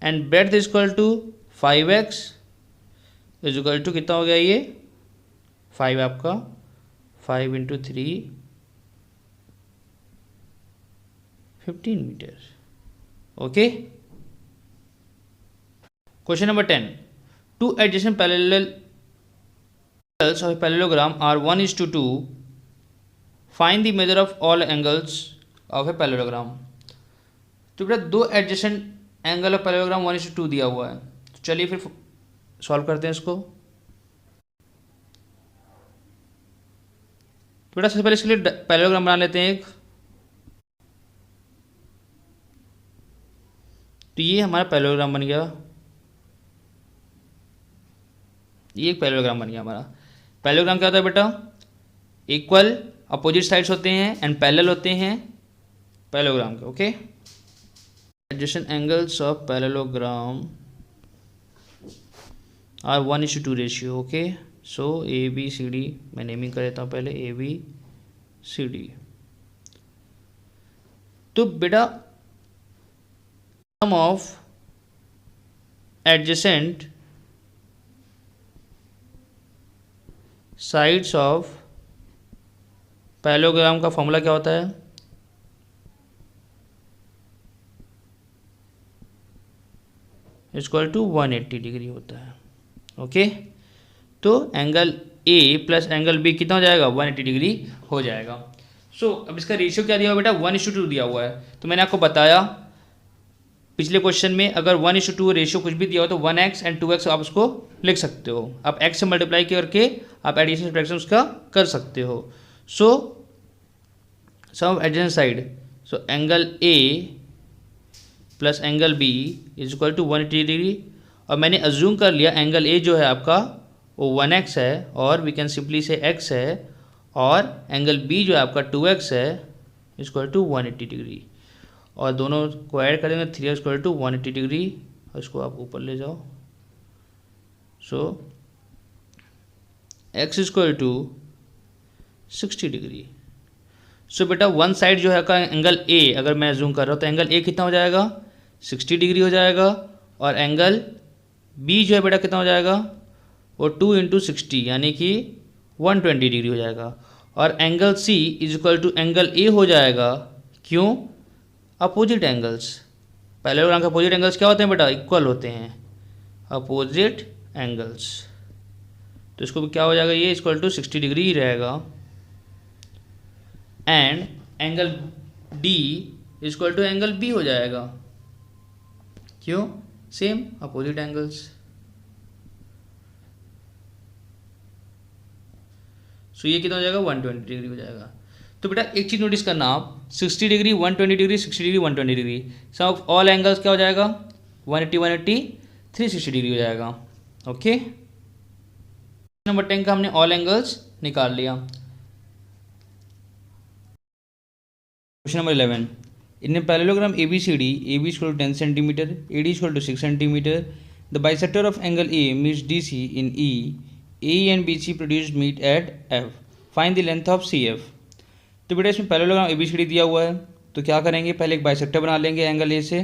and breadth is equal to 5x is equal to कितना हो गया ये 5 आपका 5 into 3 15 metre. Okay question number 10, two adjacent parallels of parallelogram are 1:2। Find the measure of all angles of a parallelogram. तो बेटा दो adjacent angle of parallelogram 1:2 दिया हुआ है, तो चलिए फिर सॉल्व करते हैं इसको। तो बेटा सबसे पहले इसके लिए पैरेललोग्राम बना लेते हैं एक। तो ये हमारा पैरेललोग्राम बन गया, ये एक पैरेललोग्राम बन गया हमारा। पैरेललोग्राम क्या होता है बेटा, इक्वल अपोजिट साइड्स होते हैं एंड पैरेलल होते हैं पैरेललोग्राम के। Okay adjacent angles of parallelogram are 1:2 ratio. Okay so ABCD मैं नेमिंग कर देता हूँ पहले, ABCD। तो बेटा sum of adjacent sides of parallelogram का फॉर्मूला क्या होता है? इक्वल टू 180 डिग्री होता है। ओके, तो angle A plus angle B कितना हो जाएगा? 180 डिग्री हो जाएगा। सो अब इसका रेशियो क्या दिया हुआ बेटा? 1:2 दिया हुआ है। तो मैंने आपको बताया पिछले क्वेश्चन में, अगर 1:2 रेशियो कुछ भी दिया हो तो 1x एंड 2x आप उसको लिख सकते हो। आप x से मल्टीप्लाई करके आप एडिशन सब्ट्रैक्शन उसका कर सकते हो। So sum of adjacent side, so angle A plus angle B is equal to 180 degree. और मैंने अज्यूम कर लिया एंगल ए जो है आपका वो 1x है, और वी कैन सिंपली से x है, और एंगल बी जो है आपका 2x है इक्वल टू 180 डिग्री। और दोनों को ऐड करेंगे 3x इक्वल टू 180 डिग्री, और इसको आप ऊपर ले जाओ। सो x इक्वल टू 60 डिग्री। सो बेटा वन साइड जो है का एंगल ए अगर मैं जूम कर रहा हूँ तो एंगल ए कितना हो जाएगा? 60 डिग्री हो जाएगा। और एंगल बी जो है बेटा कितना हो जाएगा? वो 2 इंटू 60 यानी कि 120 डिग्री हो जाएगा। और angle C is equal to angle A हो जाएगा। क्यों? अपोजिट एंगल्स, पैरेललोग्राम के अपोजिट एंगल्स क्या होते हैं बेटा? इक्वल होते हैं, अपोजिट एंगल्स। तो इसको भी क्या हो जाएगा? ये इक्वल टू 60 डिग्री ही रहेगा। And angle D equal to angle B हो जाएगा। क्यों? Same opposite angles. सो ये कितना हो जाएगा? 120 डिग्री हो जाएगा। तो बेटा एक चीज़ नोटिस करना आप, 60 degree 120 degree 60 degree 120 degree, sum of all angles क्या हो जाएगा? 180 180 360 डिग्री हो जाएगा। ओके, नंबर 10 का हमने ऑल एंगल्स निकाल लिया। Question number 11, in a parallelogram ABCD, AB equal to 10 centimetre, AD equal to 6 centimetre, the bisector of angle A meets DC in E, AE and BC produced meet at F, find the length of CF। तो बेटा इसमें parallelogram ABCD दिया हुआ है, तो क्या करेंगे? पहले एक बाइसेक्टर बना लेंगे एंगल ए से,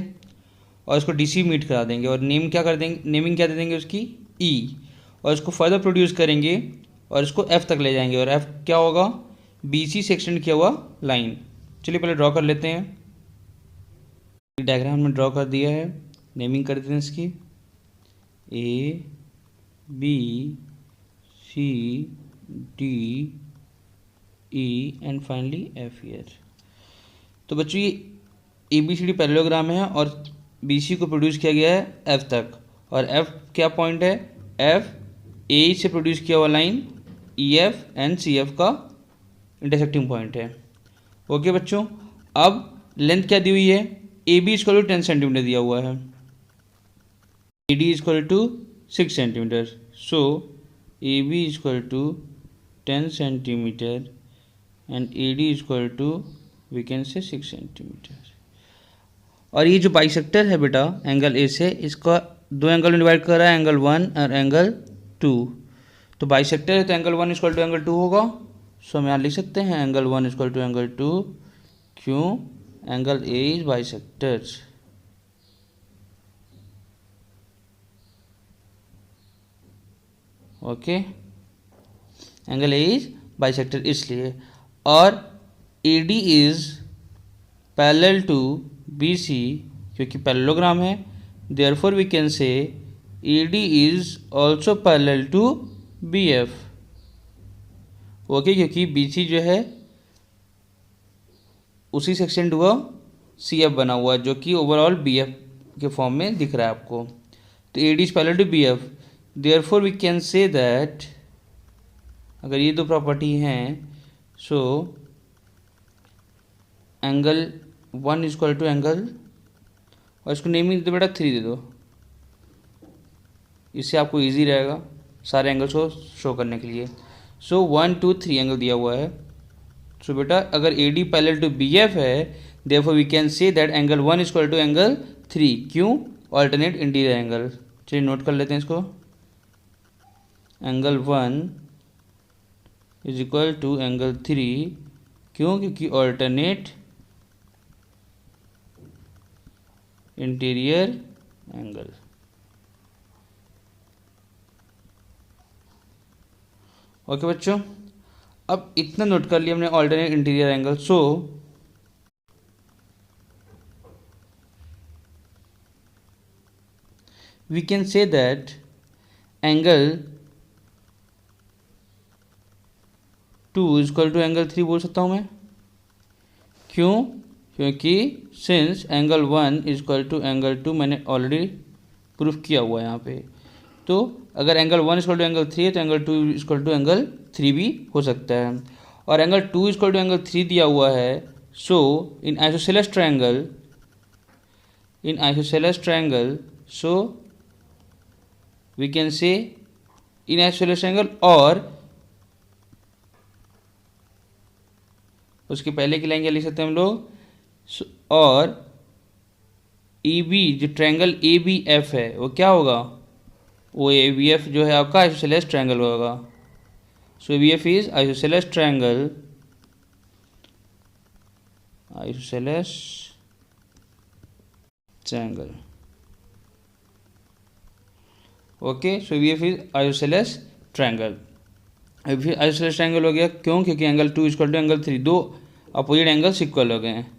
और इसको DC मीट करा देंगे, और नेम क्या कर देंगे? नेमिंग क्या दे देंगे उसकी? E, और इसको फर्दर प्रोड्यूस करेंगे और इसको F तक ले जाएंगे, और F क्या होगा? BC से एक्सटेंड किया हुआ लाइन। चलिए पहले ड्रॉ कर लेते हैं। डायग्राम हमने ड्रॉ कर दिया है, नेमिंग कर देते हैं इसकी A B C D E and finally F year. तो बच्चों ये ABCD पैरेललोग्राम है और BC को प्रोड्यूस किया गया है F तक, और F क्या पॉइंट है? F A से प्रोड्यूस किया हुआ लाइन EF एंड CF का इंटरसेक्टिंग पॉइंट है। ओके बच्चों, अब लेंथ क्या दी हुई है? AB इक्वल टू 10 सेंटीमीटर दिया हुआ है, AD equal to 6 centimetre. So AB equal to 10 centimetre and AD equal to we can say 6 centimetre. और ये जो बाइसेक्टर है बेटा एंगल ए से, इसका दो एंगल में डिवाइड कर रहा है, एंगल 1 और एंगल 2। तो बाइसेक्टर है तो एंगल 1 इक्वल टू एंगल 2 होगा। सो हम यहाँ लिख सकते हैं एंगल 1 इक्वल टू एंगल 2। क्यों? Angle A is bisector. Okay, angle A is bisector इसलिए। और AD is parallel to BC क्योंकि पैरेललोग्राम है, therefore we can say AD is also parallel to BF। Okay, क्योंकि BC जो है उसी से एक्सटेंड हुआ CF बना हुआ है, जो कि ओवरऑल BF के फॉर्म में दिख रहा है आपको। तो AD is parallel to BF, therefore we can say that, अगर ये दो प्रॉपर्टी हैं, so angle 1 equal to angle, और इसको नेमिंग दे बेटा 3 दे दो, इससे आपको इजी रहेगा सारे एंगल्स को शो करने के लिए। सो 1 2 3 एंगल दिया हुआ है। सो बेटा अगर AD पैरेलल टू BF है, therefore we can say that angle 1 equal to angle 3। क्यों? Alternate interior angle. चलिए नोट कर लेते हैं इसको, angle 1 is equal to angle 3। क्यों? क्योंकि ऑल्टरनेट इंटीरियर एंगल। ओके बच्चों, अब इतना नोट कर लिया हमने alternate interior angle. So we can say that angle 2 equal to angle 3 बोल सकता हूँ मैं. क्यों? क्योंकि since angle 1 equal to angle 2 मैंने ऑलरेडी प्रूफ किया हुआ है यहाँ पे. तो अगर एंगल 1 इक्वल टू एंगल 3 है तो एंगल 2 इक्वल टू एंगल 3 भी हो सकता है. और एंगल 2 इक्वल टू एंगल 3 दिया हुआ है. So in isosceles triangle so we can say in isosceles triangle, और उसके पहले की लाइन क्या लिख सकते हैं हम लोग, और ई बी जो ट्रायंगल ए बी एफ है वो क्या होगा, वो ए बी एफ जो है आपका आइसोसेलेस ट्रायंगल होगा. So A B F is isosceles triangle okay. So A B F is isosceles triangle. फिर आइसोसेलेस ट्रायंगल हो गया. क्यों? क्योंकि एंगल 2 इक्वल टू एंगल 3 दो अपोजिट एंगल्स इक्वल हो गए हैं.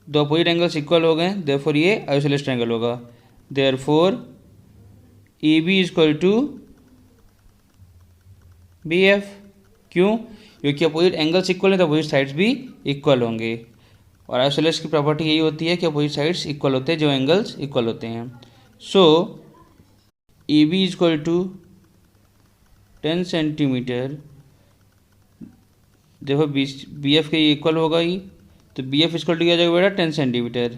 दो अपोजिट एंगल्स इक्वल हो गए, देयरफॉर ये आइसोसेलेस ट्रायंगल होगा. Therefore A B equal to B F. क्यों? क्योंकि अपोजिट एंगल्स इक्वल है तो अपोजिट साइड्स भी इक्वल होंगे. और आइसोसेलेस की प्रॉपर्टी यही होती है कि अपोजिट साइड्स इक्वल होते हैं जो एंगल्स इक्वल होते हैं. So A B equal to 10 centimetre. देखो बी एफ के इक्वल होगा ही, तो बी एफ इक्वल टू क्या जाएगा बेटा 10 centimetre.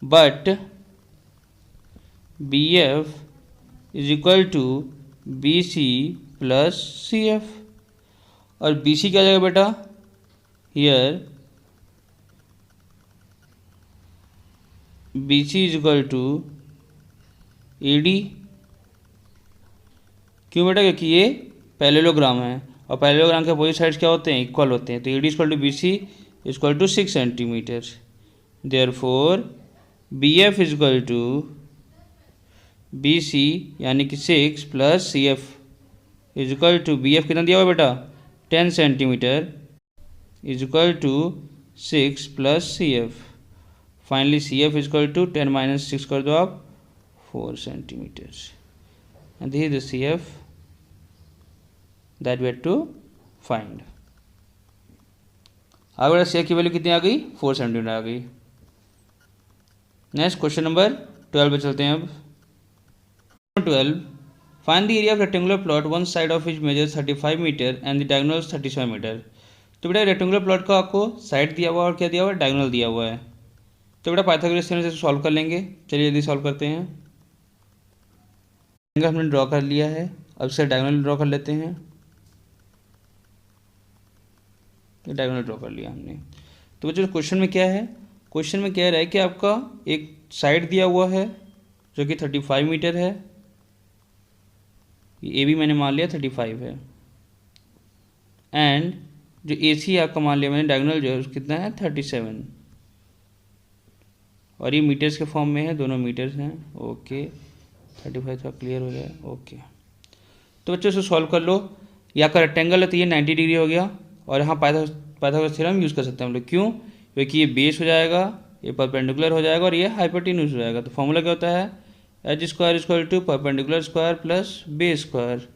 But B F is equal to B C plus C F. और बी सी क्या जाएगा बेटा, here B C is equal to A D. क्यों बेटा? क्योंकि ये पैरेललोग्राम है और पैरेललोग्राम के अपोजिट साइड्स क्या होते हैं, इक्वल होते हैं. तो A D equal to B C equal to 6 centimetre. Therefore B F equal to B C यानी कि 6 plus C F is equal to, B F कितना दिया हुआ बेटा 10 centimetre is equal to 6 plus C F. Finally C F is equal to 10 minus 6 कर दो आप 4 centimetre. And this is the C F that we had to find. अब बेटा C F की वैल्यू कितनी आ गई, 4 सेंटीमीटर आ गई. नेक्स्ट क्वेश्चन नंबर 12 पे चलते हैं. अब 12, find the area of rectangular plot one side of which measure 35 metre and the diagonal 37 metre. तो बेटा रेक्टेंगुलर प्लॉट का आपको साइड दिया हुआ और क्या दिया हुआ है, डायगोनल दिया हुआ है. तो बेटा पाइथागोरस थ्योरम से सॉल्व कर लेंगे. चलिए जल्दी सॉल्व करते हैं. एंगल हमने ड्रॉ कर लिया है, अब से डायगोनल ड्रॉ कर लेते हैं. डायगोनल ड्रॉ कर लिया हमने. तो बच्चों क्वेश्चन में क्या है, क्वेश्चन में कह रहा है कि आपका एक साइड दिया हुआ है जो कि 35 मीटर है. ए बी मैंने मान लिया 35 है. एंड जो ए सी आपका मान लिया मैंने डायगोनल जो है कितना है 37. और ये मीटर्स के फॉर्म में है, दोनों मीटर्स हैं. ओके 35 थोड़ा क्लियर हो जाए. ओके तो बच्चों इसको सॉल्व कर लो. यहाँ का रेक्टेंगल है तो ये 90 डिग्री हो गया. और यहाँ पाइथागोरस थ्योरम यूज़ कर सकते हैं हम लोग. क्यों? क्योंकि ये बेस हो जाएगा, ये परपेंडिकुलर हो जाएगा और ये हाइपोटेन्यूज हो जाएगा. तो फॉर्मूला क्या होता है, H square equal to perpendicular square plus base square.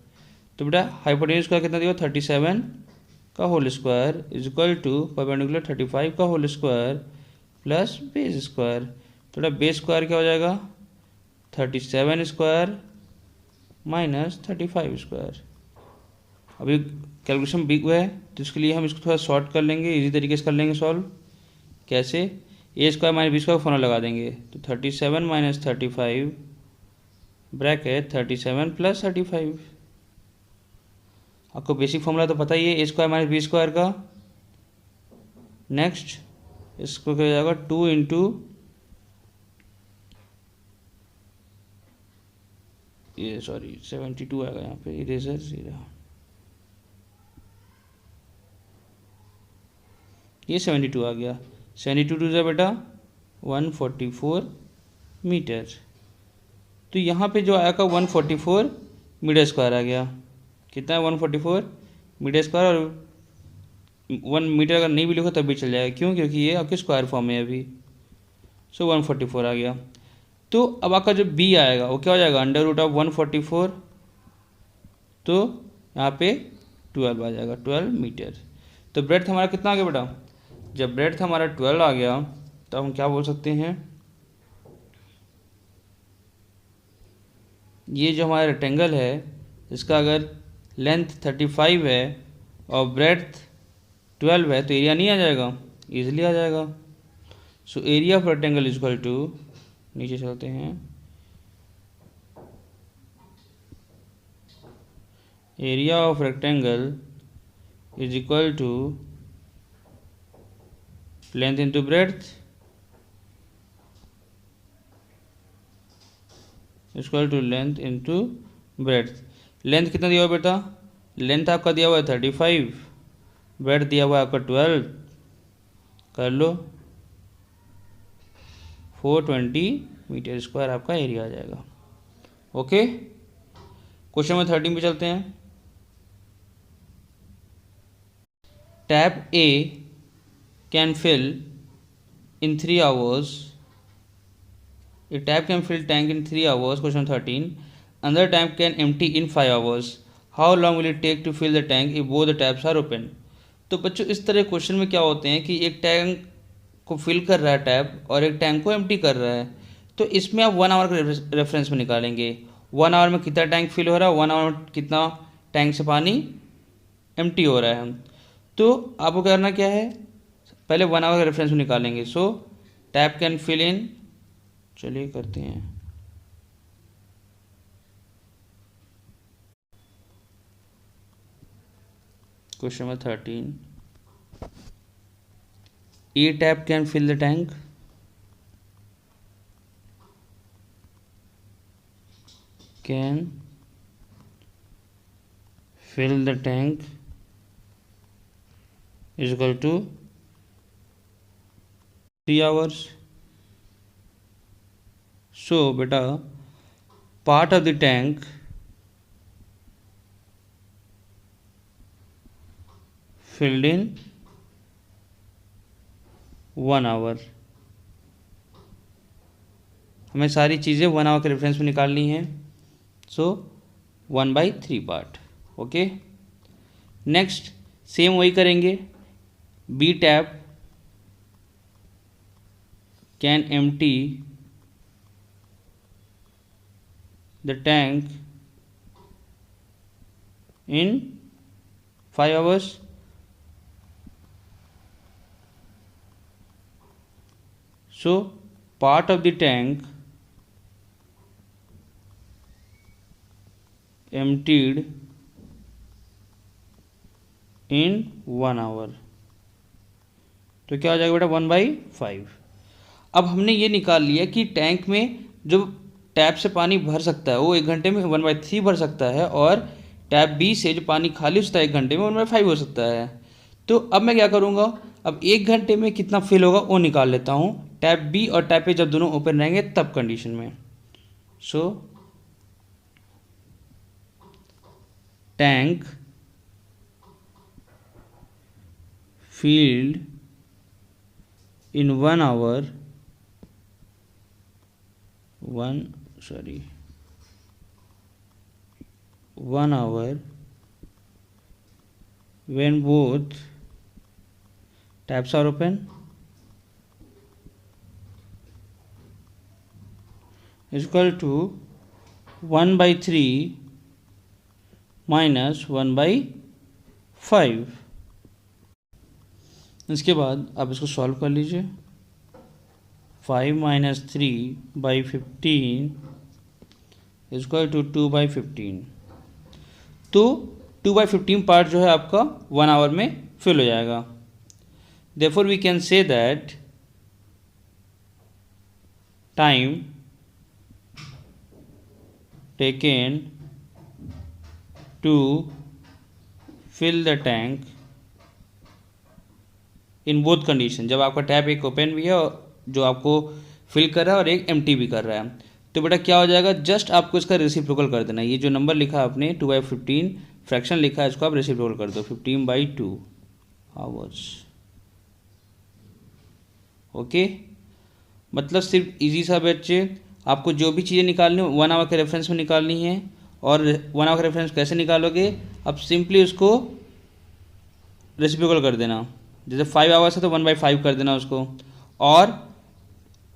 तो बेटा हाइपोटेन्यूज स्क्वायर कितना दिया 37 का whole square is equal to perpendicular 35 का whole square plus base square. तो बेटा बेस स्क्वायर क्या हो जाएगा 37 स्क्वायर माइनस 35 स्क्वायर. अभी कैलकुलेशन बिग है तो इसके लिए हम इसको थोड़ा शॉर्ट कर लेंगे, इजी तरीके से कर लेंगे सॉल्व. कैसे, A square minus B square formula लगा देंगे. तो 37 माइनस 35 ब्रैकेट 37 प्लस 35. आपको बेसिक फॉर्मूला तो पता ही है ए स्क्वायर माइनस बी स्क्वायर का. नेक्स्ट इसको क्या हो जाएगा 2 इंटू ये 72 आएगा यहाँ पे इरेजर 0. ये 72 आ गया. 72 टू है बेटा 144 मीटर. तो यहाँ पे जो आया का 144 मीटर स्क्वायर आ गया. कितना है 144 मीटर स्क्वायर, और 1 मीटर अगर नहीं भी लिखो तब भी चल जाएगा। क्यों? क्योंकि ये आपके स्क्वायर फॉर्म में है अभी। सो 144 आ गया। तो अब आपका जो बी आएगा वो क्या हो जाएगा, √144, तो यहाँ पे 12 आ जाएगा, 12 मीटर। तो ब्रेड्थ हमारा कितना आ गया बेटा? जब ब्रेड्थ हमारा 12 आ गया तो हम क्या बोल सकते हैं, ये जो हमारा रेक्टेंगल है इसका अगर लेंथ 35 है और ब्रेड्थ 12 है तो एरिया नहीं आ जाएगा, इजीली आ जाएगा। So area of rectangle is equal to, नीचे चलते हैं, area of rectangle is equal to length into breadth equal to length into breadth. Length कितना दिया हुआ बेटा? लेंथ आपका दिया हुआ है 35, ब्रेड्थ दिया हुआ है आपका 12, कर लो 420 मीटर स्क्वायर आपका एरिया आ जाएगा। ओके, क्वेश्चन नंबर 13 पे चलते हैं। Tap A can fill in 3 hours. A tap can fill tank in 3 hours. Question 13. Another tap can empty in 5 hours. How long will it take to fill the tank if both the taps are open? तो बच्चों इस तरह question में क्या होते हैं कि एक टैंक को फिल कर रहा है टैप और एक टैंक को एम्प्टी कर रहा है, तो इसमें आप 1 आवर का रेफरेंस में निकालेंगे। 1 आवर में कितना टैंक फिल हो रहा है, 1 आवर में कितना टैंक से पानी एम्प्टी हो रहा है। तो आपको करना क्या है, पहले 1 आवर का रेफरेंस में निकालेंगे। So tap can fill in, चलिए करते हैं, question number 13। A tap can fill the tank, can fill the tank is equal to 3 hours. So beta, part of the tank filled in 1 hour. हमें सारी चीज़ें 1 our के reference में निकालनी है। So 1/3 part. Okay, next same वही करेंगे। B tap can empty the tank in 5 hours. So part of the tank emptied in 1 hour. तो क्या हो जाएगा बेटा, 1/5। अब हमने ये निकाल लिया कि टैंक में जो टैप से पानी भर सकता है वो 1 घंटे में 1/3 भर सकता है, और टैप बी से जो पानी खाली होता है 1 घंटे में 1/5 हो सकता है। तो अब मैं क्या करूँगा, अब 1 घंटे में कितना फिल होगा वो निकाल लेता हूँ, टैप बी और टैप ए जब दोनों ओपन रहेंगे तब कंडीशन में। सो tank filled in 1 hour, 1 hour when both taps are open is equal to 1/3 minus 1/5। इसके बाद आप इसको सॉल्व कर लीजिए। 5 - 3/15 इज इक्वल टू 2/15। तो 2/15 पार्ट जो है आपका 1 आवर में फिल हो जाएगा। Therefore we can say that time taken to fill the tank in both condition, जब आपका टैप एक ओपन भी है और जो आपको फिल कर रहा है और एक एम्प्टी भी कर रहा है, तो बेटा क्या हो जाएगा, जस्ट आपको इसका रेसिप्रोकल कर देना। ये जो नंबर लिखा आपने 2/15 फ्रैक्शन लिखा है, इसको आप रेसिप्रोकल कर दो, 15/2 आवर्स। ओके, मतलब सिर्फ इजी सा बच्चे, आपको जो भी चीज़ें निकालनी हो 1 आवर के रेफरेंस में निकालनी है। और 1 आवर का रेफरेंस कैसे निकालोगे, अब सिंपली उसको रेसिप्रोकल कर देना। जैसे 5 आवर्स है तो 1/5 कर देना उसको। और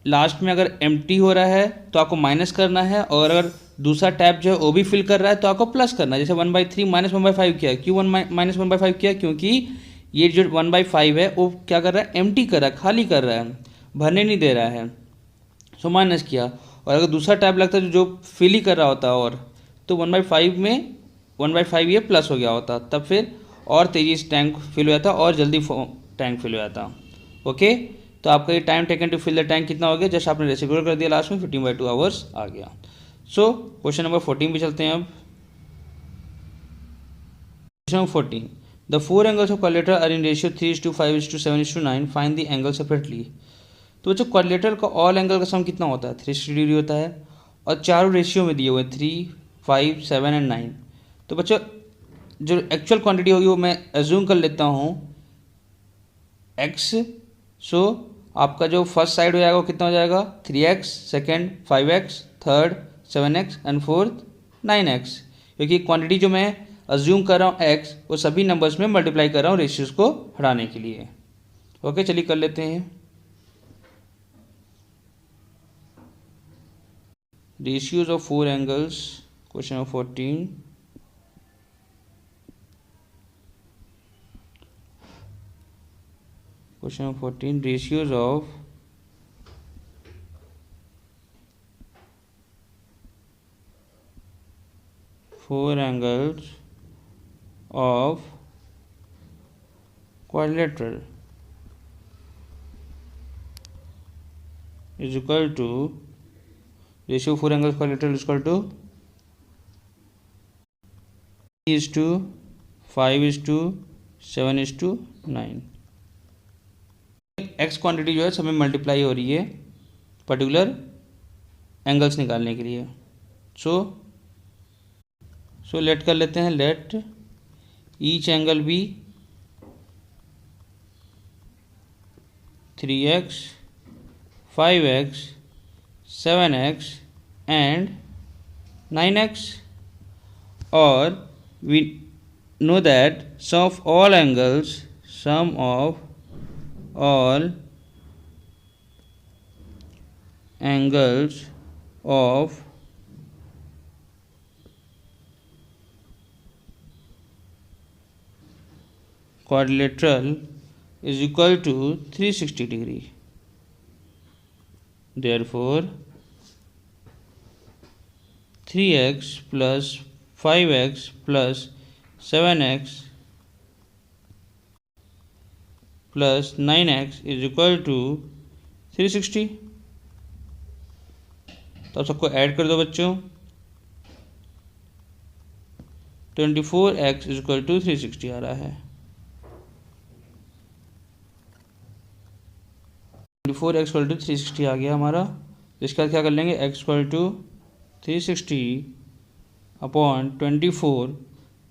लास्ट में अगर एम्प्टी हो रहा है तो आपको माइनस करना है, और अगर दूसरा टैप जो है वो भी फिल कर रहा है तो आपको प्लस करना है। जैसे 1/3 माइनस 1/5 किया, क्यों माइनस 1/5 किया, क्योंकि ये जो 1/5 है वो क्या कर रहा है, एम्प्टी कर रहा है, खाली कर रहा है, भरने नहीं दे रहा है, सो माइनस किया। और अगर दूसरा टैप लगता है जो फिल ही कर रहा होता और, तो 1/5 में 1/5 ये प्लस हो गया होता, तब फिर और तेज़ी से टैंक फिल हो जाता और जल्दी टैंक फिल हो जाता। ओके, तो आपका ये time taken to fill the tank कितना हो गया, जस्ट आपने रेसिप्रोकल कर दिया, लास्ट में 15/2 आवर्स आ गया। सो क्वेश्चन नंबर 14 पे चलते हैं अब। Question number 14, the 4 angles of quadrilateral are in ratio 3:5:7:9, find the angle separately. तो बच्चों क्वाड्रिलेटरल का ऑल एंगल का सम कितना होता है, 360 डिग्री होता है, और चारों रेशियो में दिए हुए हैं 3, 5, 7 एंड 9। तो बच्चों जो एक्चुअल क्वांटिटी होगी वो मैं एज्यूम कर लेता हूँ x। सो आपका जो फर्स्ट साइड हो जाएगा वो कितना हो जाएगा, 3x, second 5x, third 7x and fourth 9x। क्योंकि क्वांटिटी जो मैं अज्यूम कर रहा हूँ x, वो सभी नंबर्स में मल्टीप्लाई कर रहा हूँ रेशियोज को हटाने के लिए। ओके, चलिए कर लेते हैं। Ratios of 4 angles, question number 14। Question number 14, ratios of 4 angles of quadrilateral is equal to, ratio of 4 angles quadrilateral is equal to 3:5:7:9। X quantity जो है सब में मल्टीप्लाई हो रही है पर्टिकुलर एंगल्स निकालने के लिए। सो लेट कर लेते हैं, let each angle be 3x, 5x, 7x and 9x, और we know that sum of all angles of quadrilateral is equal to 360 degree. Therefore 3x plus 5x plus 7x plus 9x is equal to 360। तो सबको add कर दो बच्चों, 24x is equal to 360 आ रहा है। 24x equal to 360 आ गया हमारा। इसके बाद क्या कर लेंगे, x equal to 360 अपॉन 24,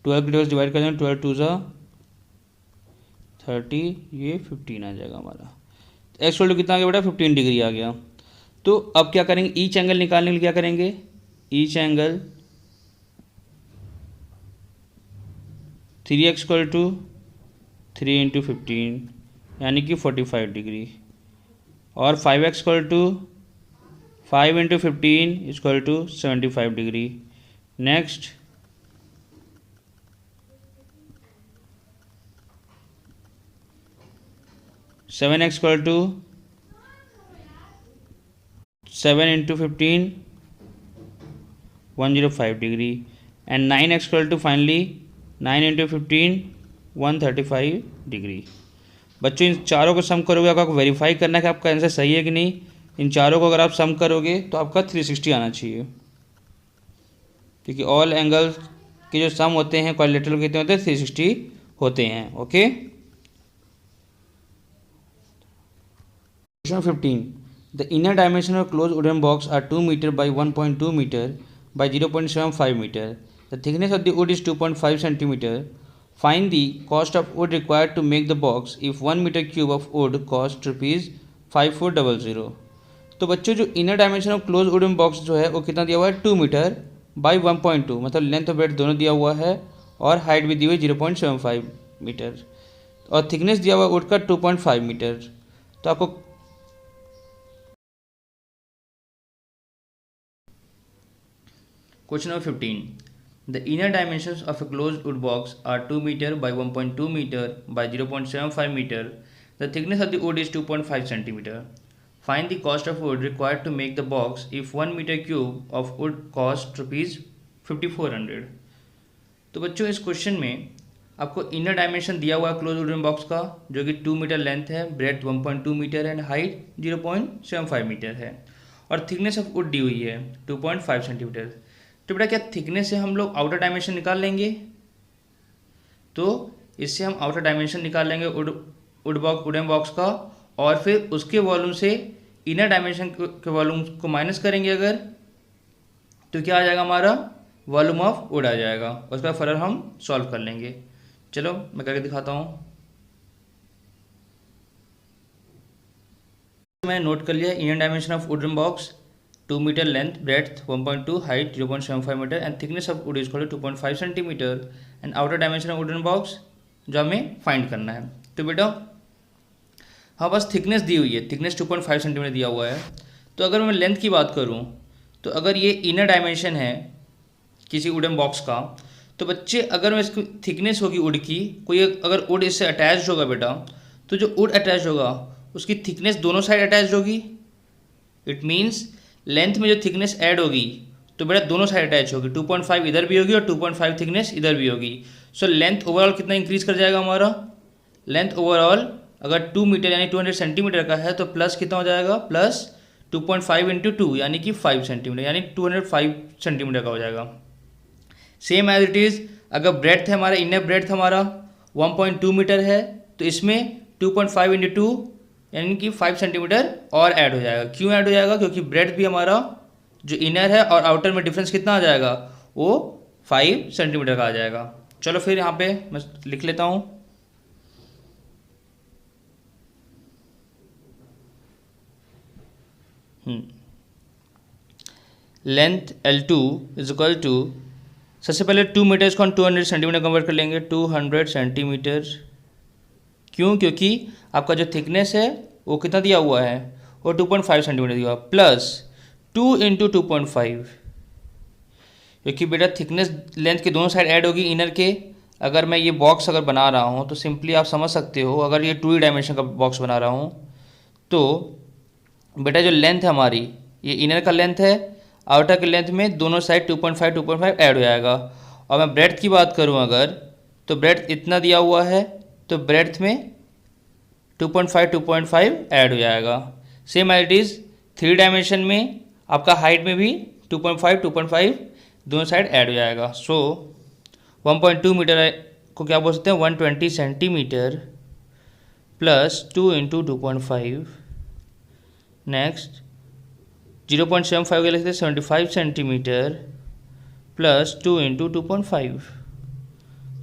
12 की डिवाइड कर देंगे, 12 2 ज़ा 30, ये 15 आ जाएगा हमारा। x इक्वल टू कितना आ गया बेटा, 15 डिग्री आ गया। तो अब क्या करेंगे, ईच एंगल निकालने के लिए क्या करेंगे, each angle 3x equal to 3 × 15 यानी कि 45 डिग्री, और 5x equal to 5 × 15 equal to 75 degree. Next 7x equal to 7 × 15 105 degree, and 9x equal to finally 9 × 15 135 degree. बच्चों इन चारों को सम करोगे, आपको वेरीफाई करना है कि आपका आंसर सही है कि नहीं। इन चारों को अगर आप सम करोगे तो आपका 360 आना चाहिए, क्योंकि ऑल एंगल के जो सम होते हैं क्वाड्रिलेटरल कितने होते हैं, 360 होते हैं। Okay, question 15, the inner dimension of close wooden box are 2 metre by 1.2 metre by 0.75 metre the thickness of the wood is 2.5 centimetre. Find the cost of wood required to make the box if 1 metre cube of wood cost ₹5400. तो बच्चों जो inner dimension of close wooden box जो है वो कितना दिया हुआ है 2 मीटर बाई 1.2, मतलब लेंथ और ब्रेड्थ दोनों दिया हुआ है और हाइट भी दी हुई 0.75 मीटर और थिकनेस दिया हुआ वुड का 2.5 मीटर. तो आपको question number 15. The inner dimensions of a closed wood box are 2 meter by 1.2 meter by 0.75 meter. The thickness of the wood is 2.5 centimeter. Find the cost of wood required to make the box if 1 meter cube of wood cost ₹5400. तो बच्चों इस question में आपको inner dimension दिया हुआ है close wooden box का जो कि 2 मीटर लेंथ है, breadth 1.2 metre and height 0.75 metre है और थिकनेस ऑफ वुड दी हुई है 2.5 सेंटीमीटर. तो बेटा क्या थिकनेस से हम लोग आउटर डायमेंशन निकाल लेंगे? तो इससे हम आउटर डायमेंशन निकाल लेंगे वुडन बॉक्स का और फिर उसके वॉल्यूम से इनर डायमेंशन के वॉल्यूम को माइनस करेंगे अगर, तो क्या आ जाएगा हमारा वॉल्यूम ऑफ वुड आ जाएगा. उसका फर्दर हम सॉल्व कर लेंगे. चलो मैं करके दिखाता हूँ. मैंने नोट कर लिया inner dimension of wooden box 2 metre length, breadth 1.2, height 0.75 metre and thickness of wood is equal to 2.5 centimetre and outer dimension of wooden box जो हमें फाइंड करना है. तो बेटा हाँ बस थिकनेस दी हुई है, थिकनेस 2.5 सेंटीमीटर दिया हुआ है. तो अगर मैं लेंथ की बात करूँ तो अगर ये इनर डायमेंशन है किसी वुडन बॉक्स का, तो बच्चे अगर मैं इसकी थिकनेस होगी वुड की, कोई अगर वुड इससे अटैच होगा बेटा, तो जो वुड अटैच होगा उसकी थिकनेस दोनों साइड अटैच होगी. इट मीन्स लेंथ में जो थिकनेस ऐड होगी तो बेटा दोनों साइड अटैच होगी, 2.5 इधर भी होगी और 2.5 थिकनेस इधर भी होगी. सो लेंथ ओवरऑल कितना इंक्रीज कर जाएगा हमारा? लेंथ ओवरऑल अगर 2 मीटर यानी 200 सेंटीमीटर का है तो प्लस कितना हो जाएगा? प्लस 2.5 इंटू 2 यानी कि 5 सेंटीमीटर यानी 205 सेंटीमीटर का हो जाएगा. सेम एज इट इज़ अगर ब्रेड्थ है हमारा, इनर ब्रेड्थ हमारा 1.2 मीटर है तो इसमें 2.5 इंटू 2 यानी कि 5 सेंटीमीटर और ऐड हो जाएगा. क्यों ऐड हो जाएगा? क्योंकि ब्रेड्थ भी हमारा जो इनर है और आउटर में डिफरेंस कितना आ जाएगा? वो 5 सेंटीमीटर का आ जाएगा. चलो फिर यहाँ पे मैं लिख लेता हूँ. Length L2 is equal to, सबसे पहले 2 मीटर्स को हम 200 सेंटीमीटर कन्वर्ट कर लेंगे, 200 सेंटीमीटर. क्यों? क्योंकि आपका जो थिकनेस है वो कितना दिया हुआ है? वो 2.5 सेंटीमीटर दिया हुआ प्लस 2 इंटू 2.5, क्योंकि बेटा थिकनेस लेंथ के दोनों साइड ऐड होगी इनर के. अगर मैं ये बॉक्स अगर बना रहा हूँ तो सिंपली आप समझ सकते हो, अगर ये 2 डायमेंशन का बॉक्स बना रहा हूँ तो बेटा जो लेंथ है हमारी, ये इनर का लेंथ है, आउटर के लेंथ में दोनों साइड 2.5 ऐड हो जाएगा. और मैं ब्रेड्थ की बात करूँ अगर, तो ब्रेड्थ इतना दिया हुआ है तो ब्रेड्थ में 2.5 ऐड हो जाएगा. Same as it is 3 dimension में आपका हाइट में भी 2.5 दोनों साइड ऐड हो जाएगा. सो 1.2 मीटर को क्या बोल सकते हैं? 120 सेंटीमीटर प्लस 2 इंटू 2.5. नेक्स्ट 0.75 के लिखते हैं 75 सेंटीमीटर प्लस 2 इंटू 2.5.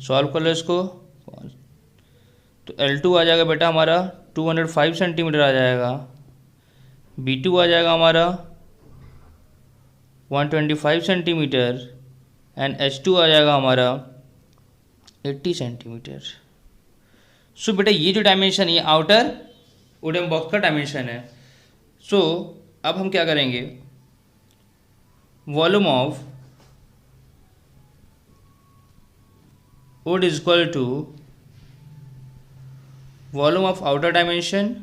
सॉल्व कर लो इसको. तो L2 आ जाएगा बेटा हमारा 205 सेंटीमीटर आ जाएगा. B2 आ जाएगा हमारा 125 सेंटीमीटर एंड H2 आ जाएगा हमारा 80 सेंटीमीटर. सो बेटा ये जो डायमेंशन है ये आउटर वुडन बॉक्स का डायमेंशन है. सो अब हम क्या करेंगे? Volume of wood is equal to volume of outer dimension,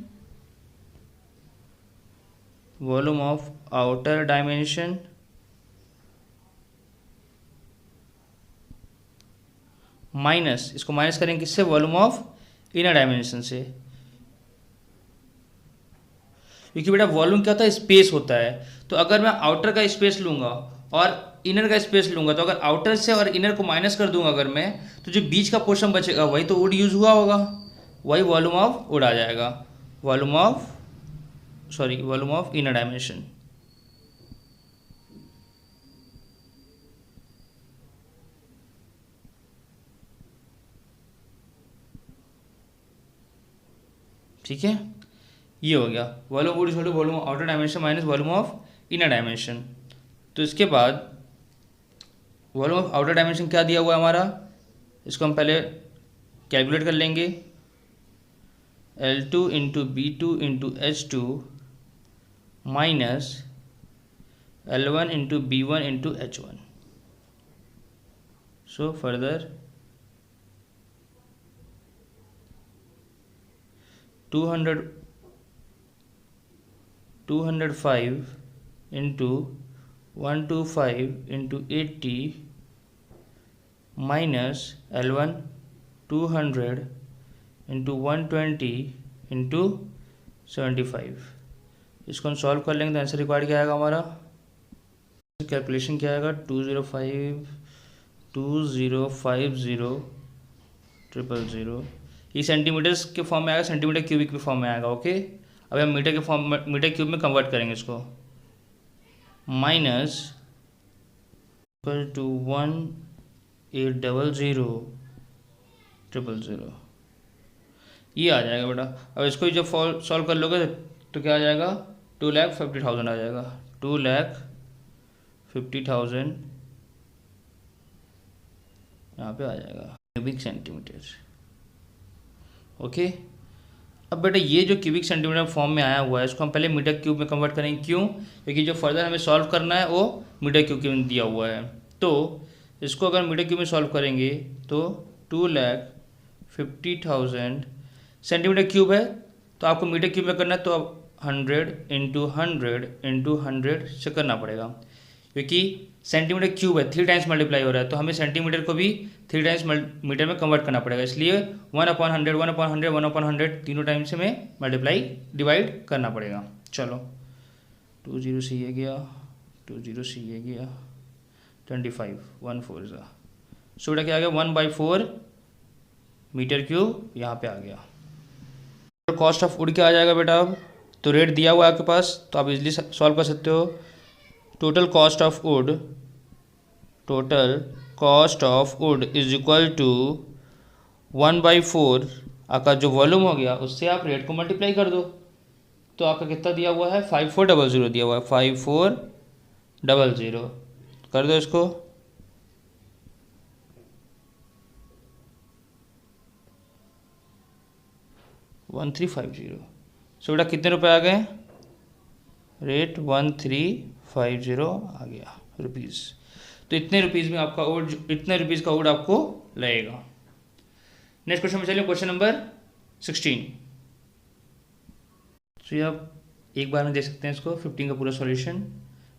volume of outer dimension minus, इसको माइनस करेंगे किससे? वॉल्यूम ऑफ इनर डायमेंशन से. क्योंकि बेटा वॉल्यूम क्या होता है? स्पेस होता है. तो अगर मैं आउटर का स्पेस लूँगा और इनर का स्पेस लूँगा तो अगर आउटर से और इनर को माइनस कर दूंगा अगर मैं, तो जो बीच का पोर्शन बचेगा वही तो वुड यूज़ हुआ होगा, वही वॉल्यूम ऑफ वुड आ जाएगा. Volume of inner dimension. ठीक है, ये हो गया volume of wood is equal to volume of outer dimension minus volume of inner dimension. तो इसके बाद वॉल्यूम ऑफ आउटर डायमेंशन क्या दिया हुआ है हमारा, इसको हम पहले कैलकुलेट कर लेंगे। L2 into B2 into H2 minus L1 into B1 into H1। So further 205 into 125 into 80 minus L1 200 into 120 into 75। इसको हम सॉल्व कर लेंगे तो आंसर रिक्वायर्ड क्या आएगा हमारा, कैलकुलेशन क्या आएगा 205,050,000। ये सेंटीमीटर्स के फॉर्म में आएगा, सेंटीमीटर क्यूबिक के फॉर्म में आएगा। ओके, अब हम मीटर के फॉर्म मीटर क्यूब में कन्वर्ट करेंगे इसको। माइनस इक्वल टू 1,800,000 ये आ जाएगा बेटा। अब इसको जब सॉल्व कर लोगे तो क्या आ जाएगा, 2,50,000 आ जाएगा। 2,50,000 यहाँ पे आ जाएगा क्यूबिक सेंटीमीटर। ओके, अब बेटा ये जो क्यूबिक सेंटीमीटर फॉर्म में आया हुआ है इसको हम पहले मीटर क्यूब में कन्वर्ट करेंगे। क्यों, क्योंकि जो फर्दर हमें सॉल्व करना है वो मीटर क्यूब में दिया हुआ है। तो इसको अगर मीटर क्यूब में सॉल्व करेंगे तो 2,50,000 सेंटीमीटर क्यूब है, तो आपको मीटर क्यूब में करना है तो अब 100 इंटू 100 इंटू 100 से करना पड़ेगा, क्योंकि सेंटीमीटर क्यूब है 3 टाइम्स मल्टीप्लाई हो रहा है, तो हमें सेंटीमीटर को भी 3 टाइम्स मीटर में कन्वर्ट करना पड़ेगा। इसलिए 1/100 1/100 1/100 तीनों टाइम से में मल्टीप्लाई डिवाइड करना पड़ेगा। चलो 20 से ये गया, 20 से ये गया, 25 1/4 सा, सो बेटा क्या आ गया 1/4 मीटर क्यूब यहाँ पे आ गया। कॉस्ट ऑफ वुड क्या आ जाएगा बेटा, अब तो रेट दिया हुआ है आपके पास तो आप इजीली सॉल्व कर सकते हो। Total cost of wood is equal to 1/4 आपका जो वॉल्यूम हो गया उससे आप रेट को मल्टीप्लाई कर दो, तो आपका कितना दिया हुआ है 5400 दिया हुआ है, 5400 कर दो इसको। $1350। सो बेटा कितने रुपए आ गए, रेट 1350 आ गया रुपीज़। तो इतने रुपीज़ में आपका वुड, इतने रुपीज़ का वुड आपको लगेगा। नेक्स्ट क्वेश्चन में चलिए, क्वेश्चन नंबर 16। तो ये आप एक बार में देख सकते हैं इसको 15 का पूरा सॉल्यूशन।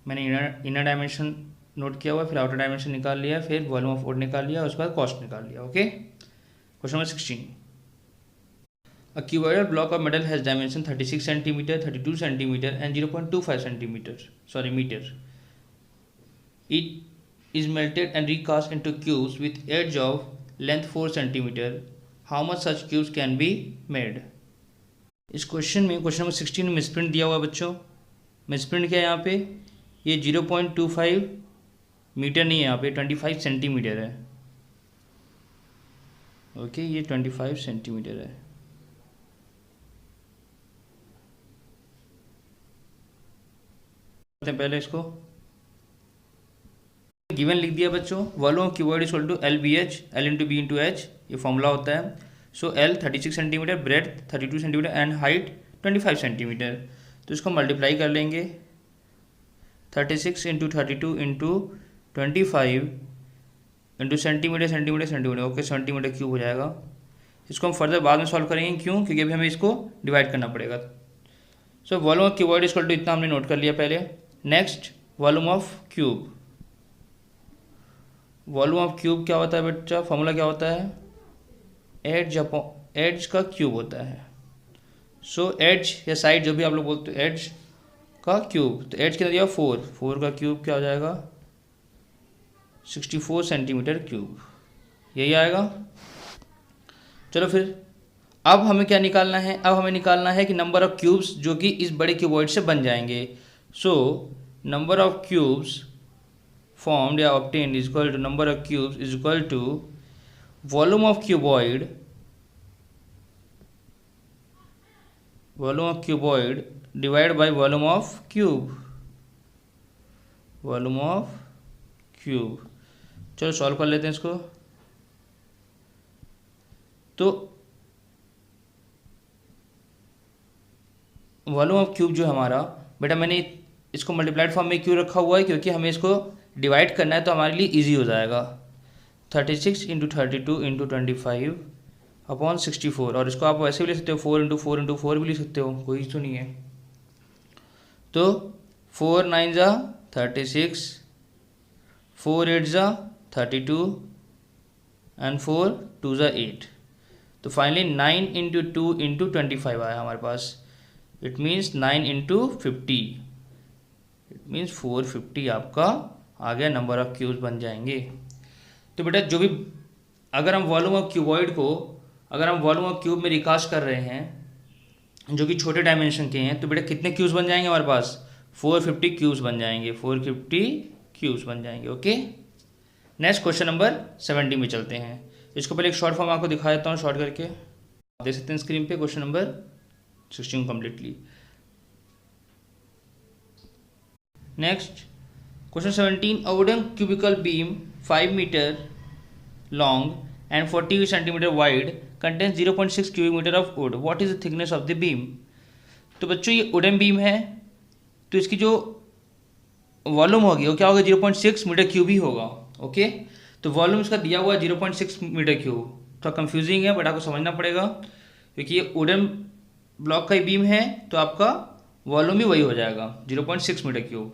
मैंने इनर डायमेंशन नोट किया हुआ, फिर आउटर डायमेंशन निकाल लिया, फिर वॉल्यूम ऑफ वुड निकाल लिया, उसके बाद कॉस्ट निकाल लिया। Okay, question number 16। A cuboidal block of metal has dimension 36 cm, 32 cm and 0.25 meter. It is melted and recast into cubes with edge of length 4 cm. How much such cubes can be made? इस question में question number 16 में misprint दिया हुआ है बच्चों। Misprint क्या है यहाँ पे, ये 0.25 मीटर नहीं है, यहाँ पे 25 सेंटीमीटर है। ओके, ये 25 सेंटीमीटर है। पहले इसको गिवन लिख दिया बच्चों, volume of cuboid is equal to LBH, L into B into H, ये फॉर्मूला होता है। So L 36 centimetre, breadth 32 centimetre and height 25 centimetre. तो इसको मल्टीप्लाई कर लेंगे, 36 into 32 into 25 into centimetre. Okay, centimetre cube हो जाएगा। इसको हम फर्दर बाद में सॉल्व करेंगे, क्यों, क्योंकि अभी हमें इसको डिवाइड करना पड़ेगा। So volume of cuboid is equal to इतना हमने नोट कर लिया पहले। Next, volume of cube. Volume of cube क्या होता है बच्चा, फॉर्मूला क्या होता है, एड्ज का क्यूब होता है। सो एड्ज या साइड जो भी आप लोग बोलते हो, एड्ज का क्यूब। तो एड्ज कितना दिया 4 का क्यूब क्या हो जाएगा 64 सेंटीमीटर क्यूब, यही आएगा। चलो फिर अब हमें क्या निकालना है, अब हमें निकालना है कि नंबर ऑफ क्यूब्स जो कि इस बड़े क्यूबॉइड से बन जाएंगे। So number of cubes formed या obtained is equal to number of cubes is equal to volume of cuboid volume of cuboid divide by volume of cube, volume of cube. चलो solve कर लेते हैं इसको। तो वॉल्यूम ऑफ क्यूब जो हमारा, बेटा मैंने इसको मल्टीप्लाइड फॉर्म में क्यों रखा हुआ है, क्योंकि हमें इसको डिवाइड करना है तो हमारे लिए इजी हो जाएगा। 36 इंटू 32 इंटू 25 अपॉन 64, और इसको आप वैसे भी ले सकते हो 4 इंटू 4 इंटू 4 भी ले सकते हो, कोई इशू नहीं है। तो 4 9 ज़ा 36, 4 8 ज़ा 32 एंड 4 2 ज़ा 8। तो फाइनली 9 इंटू 2 इंटू 25 आया हमारे पास। It means 9 into 50, it means 450 आपका आ गया, नंबर ऑफ क्यूब्स बन जाएंगे। तो बेटा जो भी अगर हम वॉल्यूम ऑफ क्यूबॉइड को अगर हम वॉल्यूम ऑफ क्यूब में रिकास्ट कर रहे हैं जो कि छोटे डायमेंशन के हैं, तो बेटा कितने क्यूब्स बन जाएंगे हमारे पास? 450 क्यूब्स बन जाएंगे, 450 क्यूब्स बन जाएंगे। ओके, नेक्स्ट क्वेश्चन नंबर 70 में चलते हैं। इसको पहले एक शॉर्ट फॉर्म आपको दिखा देता हूँ शॉर्ट करके, आप देख सकते हैं स्क्रीन पे question number 16 completely. Next question 17, a wooden cubical beam 5 metre long and 40 centimeter wide contains 0.6 cubic meter of wood. What is the thickness of the beam? तो बच्चों ये वुडन बीम है, तो इसकी जो वॉल्यूम होगी वो क्या होगा? 0.6 मीटर क्यूब ही होगा। ओके, तो वॉल्यूम इसका दिया हुआ है 0.6 मीटर क्यूब। थोड़ा कंफ्यूजिंग है बट आपको समझना पड़ेगा, क्योंकि ये वुडन ब्लॉक का ही बीम है तो आपका वॉल्यूम भी वही हो जाएगा 0.6 मीटर क्यूब।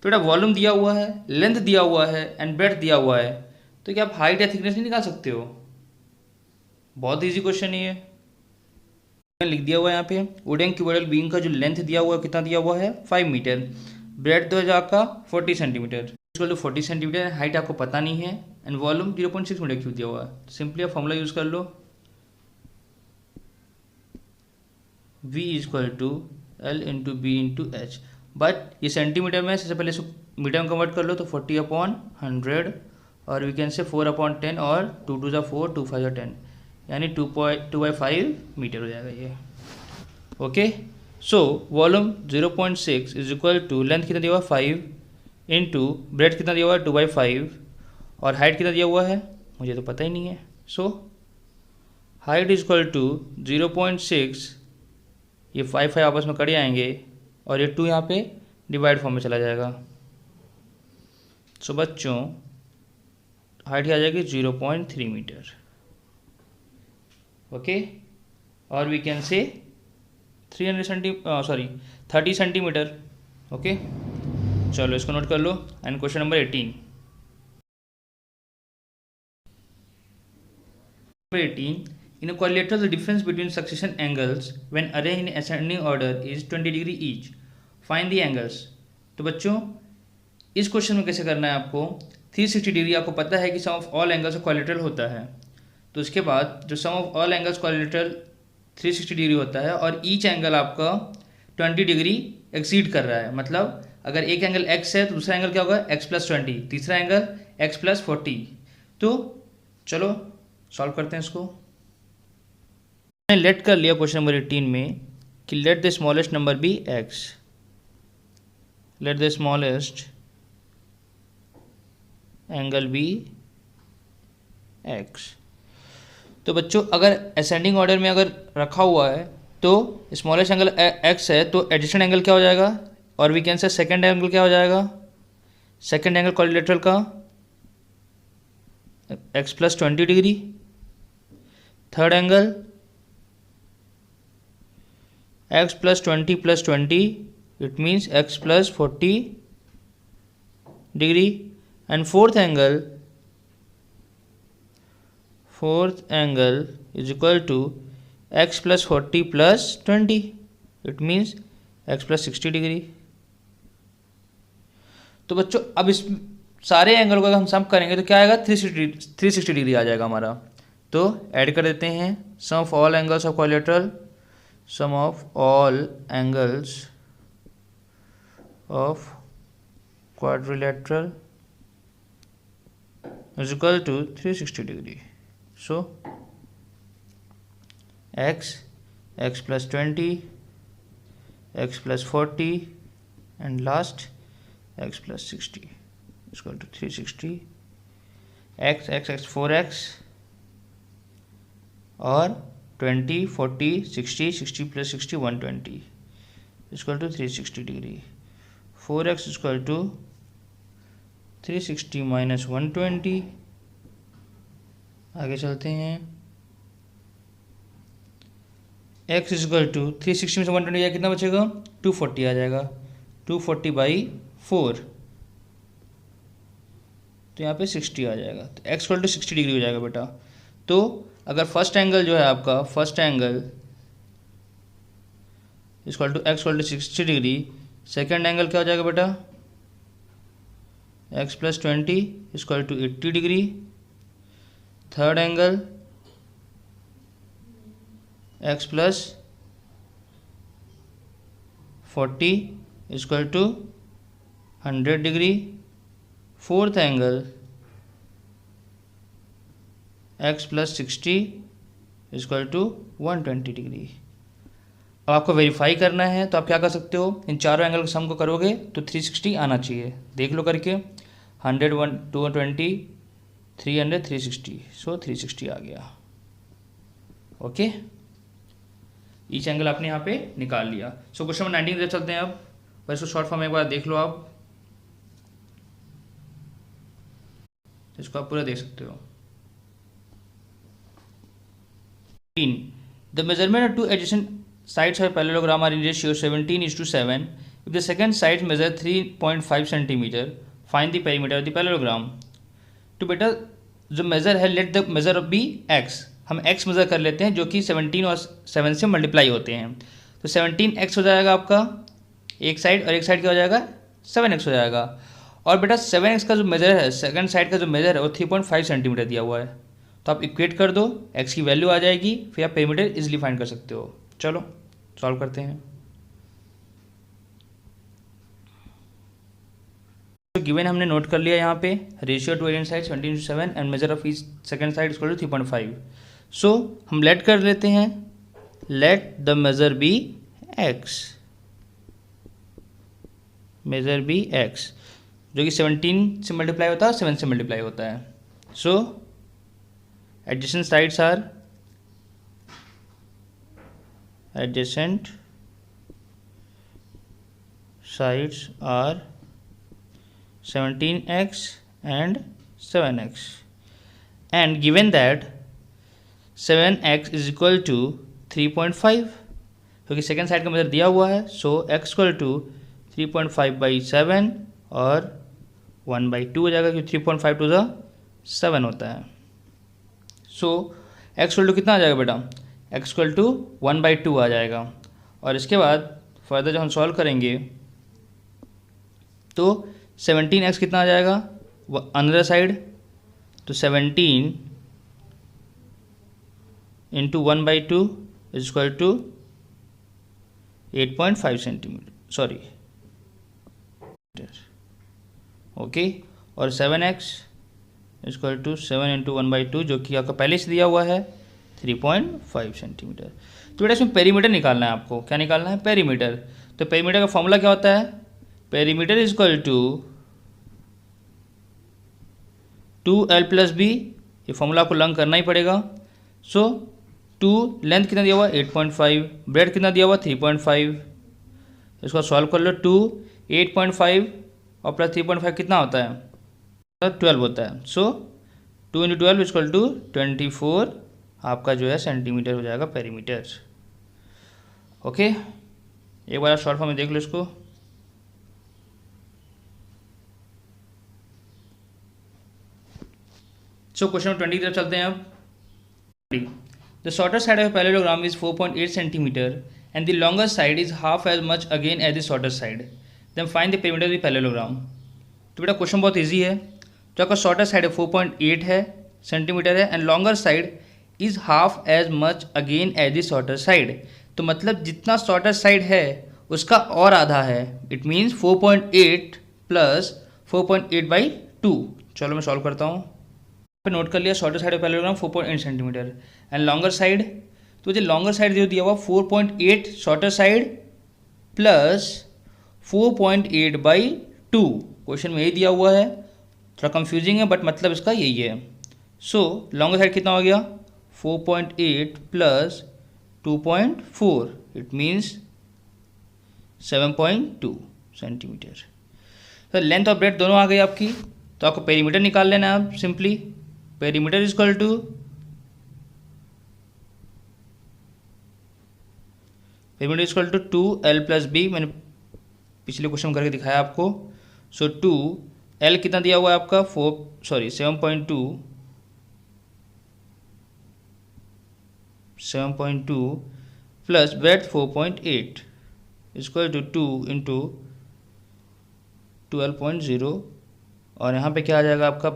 तो बेटा वॉल्यूम दिया हुआ है, लेंथ दिया हुआ है एंड ब्रेड्थ दिया हुआ है, तो क्या आप हाइट या थिकनेस नहीं निकाल सकते हो? बहुत इजी क्वेश्चन है ये। लिख दिया हुआ है यहाँ पे वुडन क्यूबॉइडल बीम का जो लेंथ दिया हुआ है कितना दिया हुआ है? 5 मीटर। ब्रेड तो आपका 40 सेंटीमीटर, 40 सेंटीमीटर। हाइट आपको पता नहीं है एंड वॉल्यूम 0.6 मीटर क्यूब दिया हुआ है। सिंपली आप फॉर्मूला यूज कर लो, V equal to L into B into H. But ये सेंटीमीटर में, सबसे पहले इसको मीटर में कन्वर्ट कर लो तो 40/100, और वी कैन से 4/10, और 2 2 ज़ा 4, 2 5 ज़ा 10, यानी 2/5 मीटर हो जाएगा ये। Okay, so volume 0.6 is equal to length कितना दिया हुआ है 5 इंटू ब्रेड कितना दिया हुआ है 2/5, और हाइट कितना दिया हुआ है मुझे तो पता ही नहीं है। So height is equal to 0.6, ये 5 5 आपस में कट जाएंगे और ये 2 यहाँ पे डिवाइड फॉर्म में चला जाएगा। सो बच्चों हाइट आ जाएगी 0.3 मीटर। ओके, और we can say 30 centimetre. Okay, चलो इसको नोट कर लो। And question number 18, in a quadrilateral the difference between succession angles when arranged in ascending order is 20 degree each. Find the angles. तो बच्चों इस क्वेश्चन में कैसे करना है आपको? 360 डिग्री आपको पता है कि sum of all angles quadrilateral होता है, तो उसके बाद जो sum of all angles quadrilateral 360 degree होता है और ईच एंगल आपका 20 डिग्री एक्सीड कर रहा है। मतलब अगर एक एंगल x है तो दूसरा एंगल क्या होगा? x + 20, तीसरा एंगल x + 40। तो चलो सॉल्व करते हैं इसको। मैंने लेट कर लिया क्वेश्चन नंबर 18 में कि let the smallest number be x, let the smallest angle be x। तो बच्चों अगर असेंडिंग ऑर्डर में अगर रखा हुआ है तो स्मॉलेस्ट एंगल x है, तो एडजेसेंट एंगल क्या हो जाएगा? और we can say second angle क्या हो जाएगा? सेकेंड एंगल क्वाड्रिलेटरल का x + 20 degree, third angle x + 20 + 20, it means x + 40 degree, and fourth angle is equal to x + 40 + 20, it means x + 60 degree. तो बच्चों अब इस सारे एंगल को अगर हम सम करेंगे तो क्या आएगा? 360 डिग्री आ जाएगा हमारा। तो ऐड कर देते हैं sum of all angles of quadrilateral, sum of all angles of quadrilateral is equal to 360 degree. So x + 20 x plus 40 and last x plus 60 is equal to 360 x 4x और 20 40 60 60 plus 60 120 is equal to 360 degree. 4x is equal to 360 minus 120. आगे चलते हैं. x is equal to 360 में से 120 जाएगा, कितना बचेगा? 240 आ जाएगा. 240 बाई 4, तो यहाँ पे 60 आ जाएगा. तो x इक्वल टू 60 डिग्री हो जाएगा बेटा. तो अगर फर्स्ट एंगल जो है आपका, first angle equal to x equal to 60 degree, second angle क्या हो जाएगा बेटा? x plus 20 equal to 80 degree. Third angle x plus 40 equal to 100 degree. Fourth angle x plus 60 equal to 120 degree. अब आपको verify करना है, तो आप क्या कर सकते हो, इन चारों एंगल के सम को करोगे तो 360 आना चाहिए. देख लो करके. 100 220 300 360, सो 360 आ गया. ओके, ईच एंगल आपने यहाँ पे निकाल लिया. सो क्वेश्चन नंबर 19 की तरफ चलते हैं अब. पर इसको शॉर्ट फॉर्म एक बार देख लो आप, इसको आप पूरा देख सकते हो. The measurement of two adjacent sides of a parallelogram are in ratio 17:7. If the second side measure 3.5 centimeter, find the perimeter of the parallelogram. तो बेटा जो मेज़र है, let the measure of be x. हम x measure कर लेते हैं जो कि 17 और 7 से मल्टीप्लाई होते हैं. तो 17x हो जाएगा आपका एक साइड, और एक साइड क्या हो जाएगा? 7x हो जाएगा. और बेटा 7x का जो मेज़र है, सेकंड साइड का जो मेज़र है वो 3.5 सेंटीमीटर दिया हुआ है. तो आप इक्वेट कर दो, x की वैल्यू आ जाएगी, फिर आप पेरीमीटर इजीली फाइंड कर सकते हो. चलो सॉल्व करते हैं. तो गिवन हमने नोट कर लिया यहाँ पे, ratio two adjacent side 17:7 and measure of each second side equal to 3.5. So हम लेट कर लेते हैं, let the measure be x, measure be x जो कि 17 से मल्टीप्लाई होता है, 7 से मल्टीप्लाई होता है. सो adjacent sides are adjacent sides are 17x and 7x, and given that 7x is equal to 3.5, क्योंकि सेकेंड साइड का मेजर दिया हुआ है. सो x इक्वल टू 3.5 बाई 7 और 1/2 हो जाएगा, क्योंकि 3.5 टू द 7 होता है. सो x इक्वल टू कितना आ जाएगा बेटा? x इक्वल टू 1/2 आ जाएगा. और इसके बाद फर्दर जब हम सॉल्व करेंगे तो 17x कितना आ जाएगा अनदर साइड? तो 17 into 1/2 is equal to 8.5 centimetre, sorry okay. और 7x इक्वल टू 7 इंटू 1/2 जो कि आपका पहले से दिया हुआ है 3.5 सेंटीमीटर. तो बेटा इसमें पेरीमीटर निकालना है आपको. क्या निकालना है? पेरीमीटर. तो पेरीमीटर का फॉर्मूला क्या होता है? Perimeter is equal to 2l plus B. ये फॉर्मूला आपको लर्न करना ही पड़ेगा. सो 2 लेंथ कितना दिया हुआ? 8.5. ब्रेड कितना दिया हुआ? 3.5. इसको सॉल्व कर लो. 2 8.5 और प्लस 3.5 कितना होता है? 12 होता है. सो 2 इंटू 12 इक्वल टू 24 आपका जो है सेंटीमीटर हो जाएगा पेरीमीटर. ओके, एक बार शॉर्ट फॉर्म में देख लो इसको. सो क्वेश्चन नंबर 20 की तरफ चलते हैं अब. The shorter side of parallelogram is 4.8 centimetre and the longer side is half as much again as the shorter side. Then find the perimeter of the parallelogram. तो बेटा क्वेश्चन बहुत easy है. जो आपका शॉर्टर साइड है 4.8 है centimetre है, and longer side is half as much again as the shorter side. तो मतलब जितना शॉर्टर साइड है उसका और आधा है. It means 4.8 plus 4.8/2. चलो मैं सॉल्व करता हूँ. नोट कर लिया shorter side of parallelogram 4.8 centimetre and longer side. तो जो लॉन्गर साइड जो दिया हुआ 4.8 शॉर्टर साइड प्लस 4.8/2। क्वेश्चन में यही दिया हुआ है, थोड़ा कंफ्यूजिंग है बट मतलब इसका यही है। सो लॉन्गर साइड कितना हो गया, 4.8 प्लस 2.4, इट मीन्स 7.2 सेंटीमीटर। तो लेंथ और ब्रेथ दोनों आ गई आपकी, तो आपको पेरीमीटर निकाल लेना है। आप simply perimeter is equal to perimeter is equal to 2L plus B. मैंने पिछले क्वेश्चन करके दिखाया आपको। सो 2L कितना दिया हुआ है आपका 7.2 plus breadth 4.8 equal to 2 into 12.0, और यहाँ पे क्या आ जाएगा आपका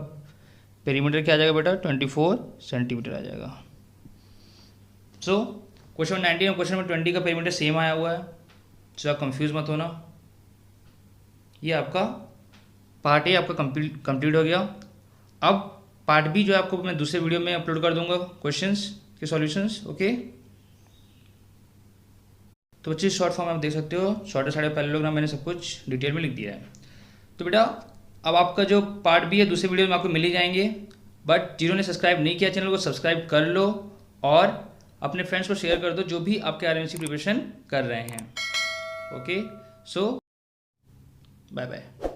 पेरीमीटर, क्या आ जाएगा बेटा 24 सेंटीमीटर आ जाएगा। सो क्वेश्चन 19 और क्वेश्चन नंबर 20 का पेरीमीटर सेम आया हुआ है, सो आप कंफ्यूज मत होना। ये आपका पार्ट ए आपका कंप्लीट हो गया। अब पार्ट बी जो है आपको मैं दूसरे वीडियो में अपलोड कर दूंगा क्वेश्चंस के सॉल्यूशंस। ओके, तो बच्चे शॉर्ट फॉर्म में आप देख सकते हो, शॉर्ट साढ़े पैरेललोग्राम मैंने सब कुछ डिटेल में लिख दिया है। तो बेटा अब आपका जो पार्ट बी है दूसरे वीडियो में आपको मिल ही जाएंगे, बट जिन्होंने सब्सक्राइब नहीं किया चैनल को सब्सक्राइब कर लो और अपने फ्रेंड्स को शेयर कर दो जो भी आपके आरएमसी प्रिपरेशन कर रहे हैं। ओके, सो बाय बाय।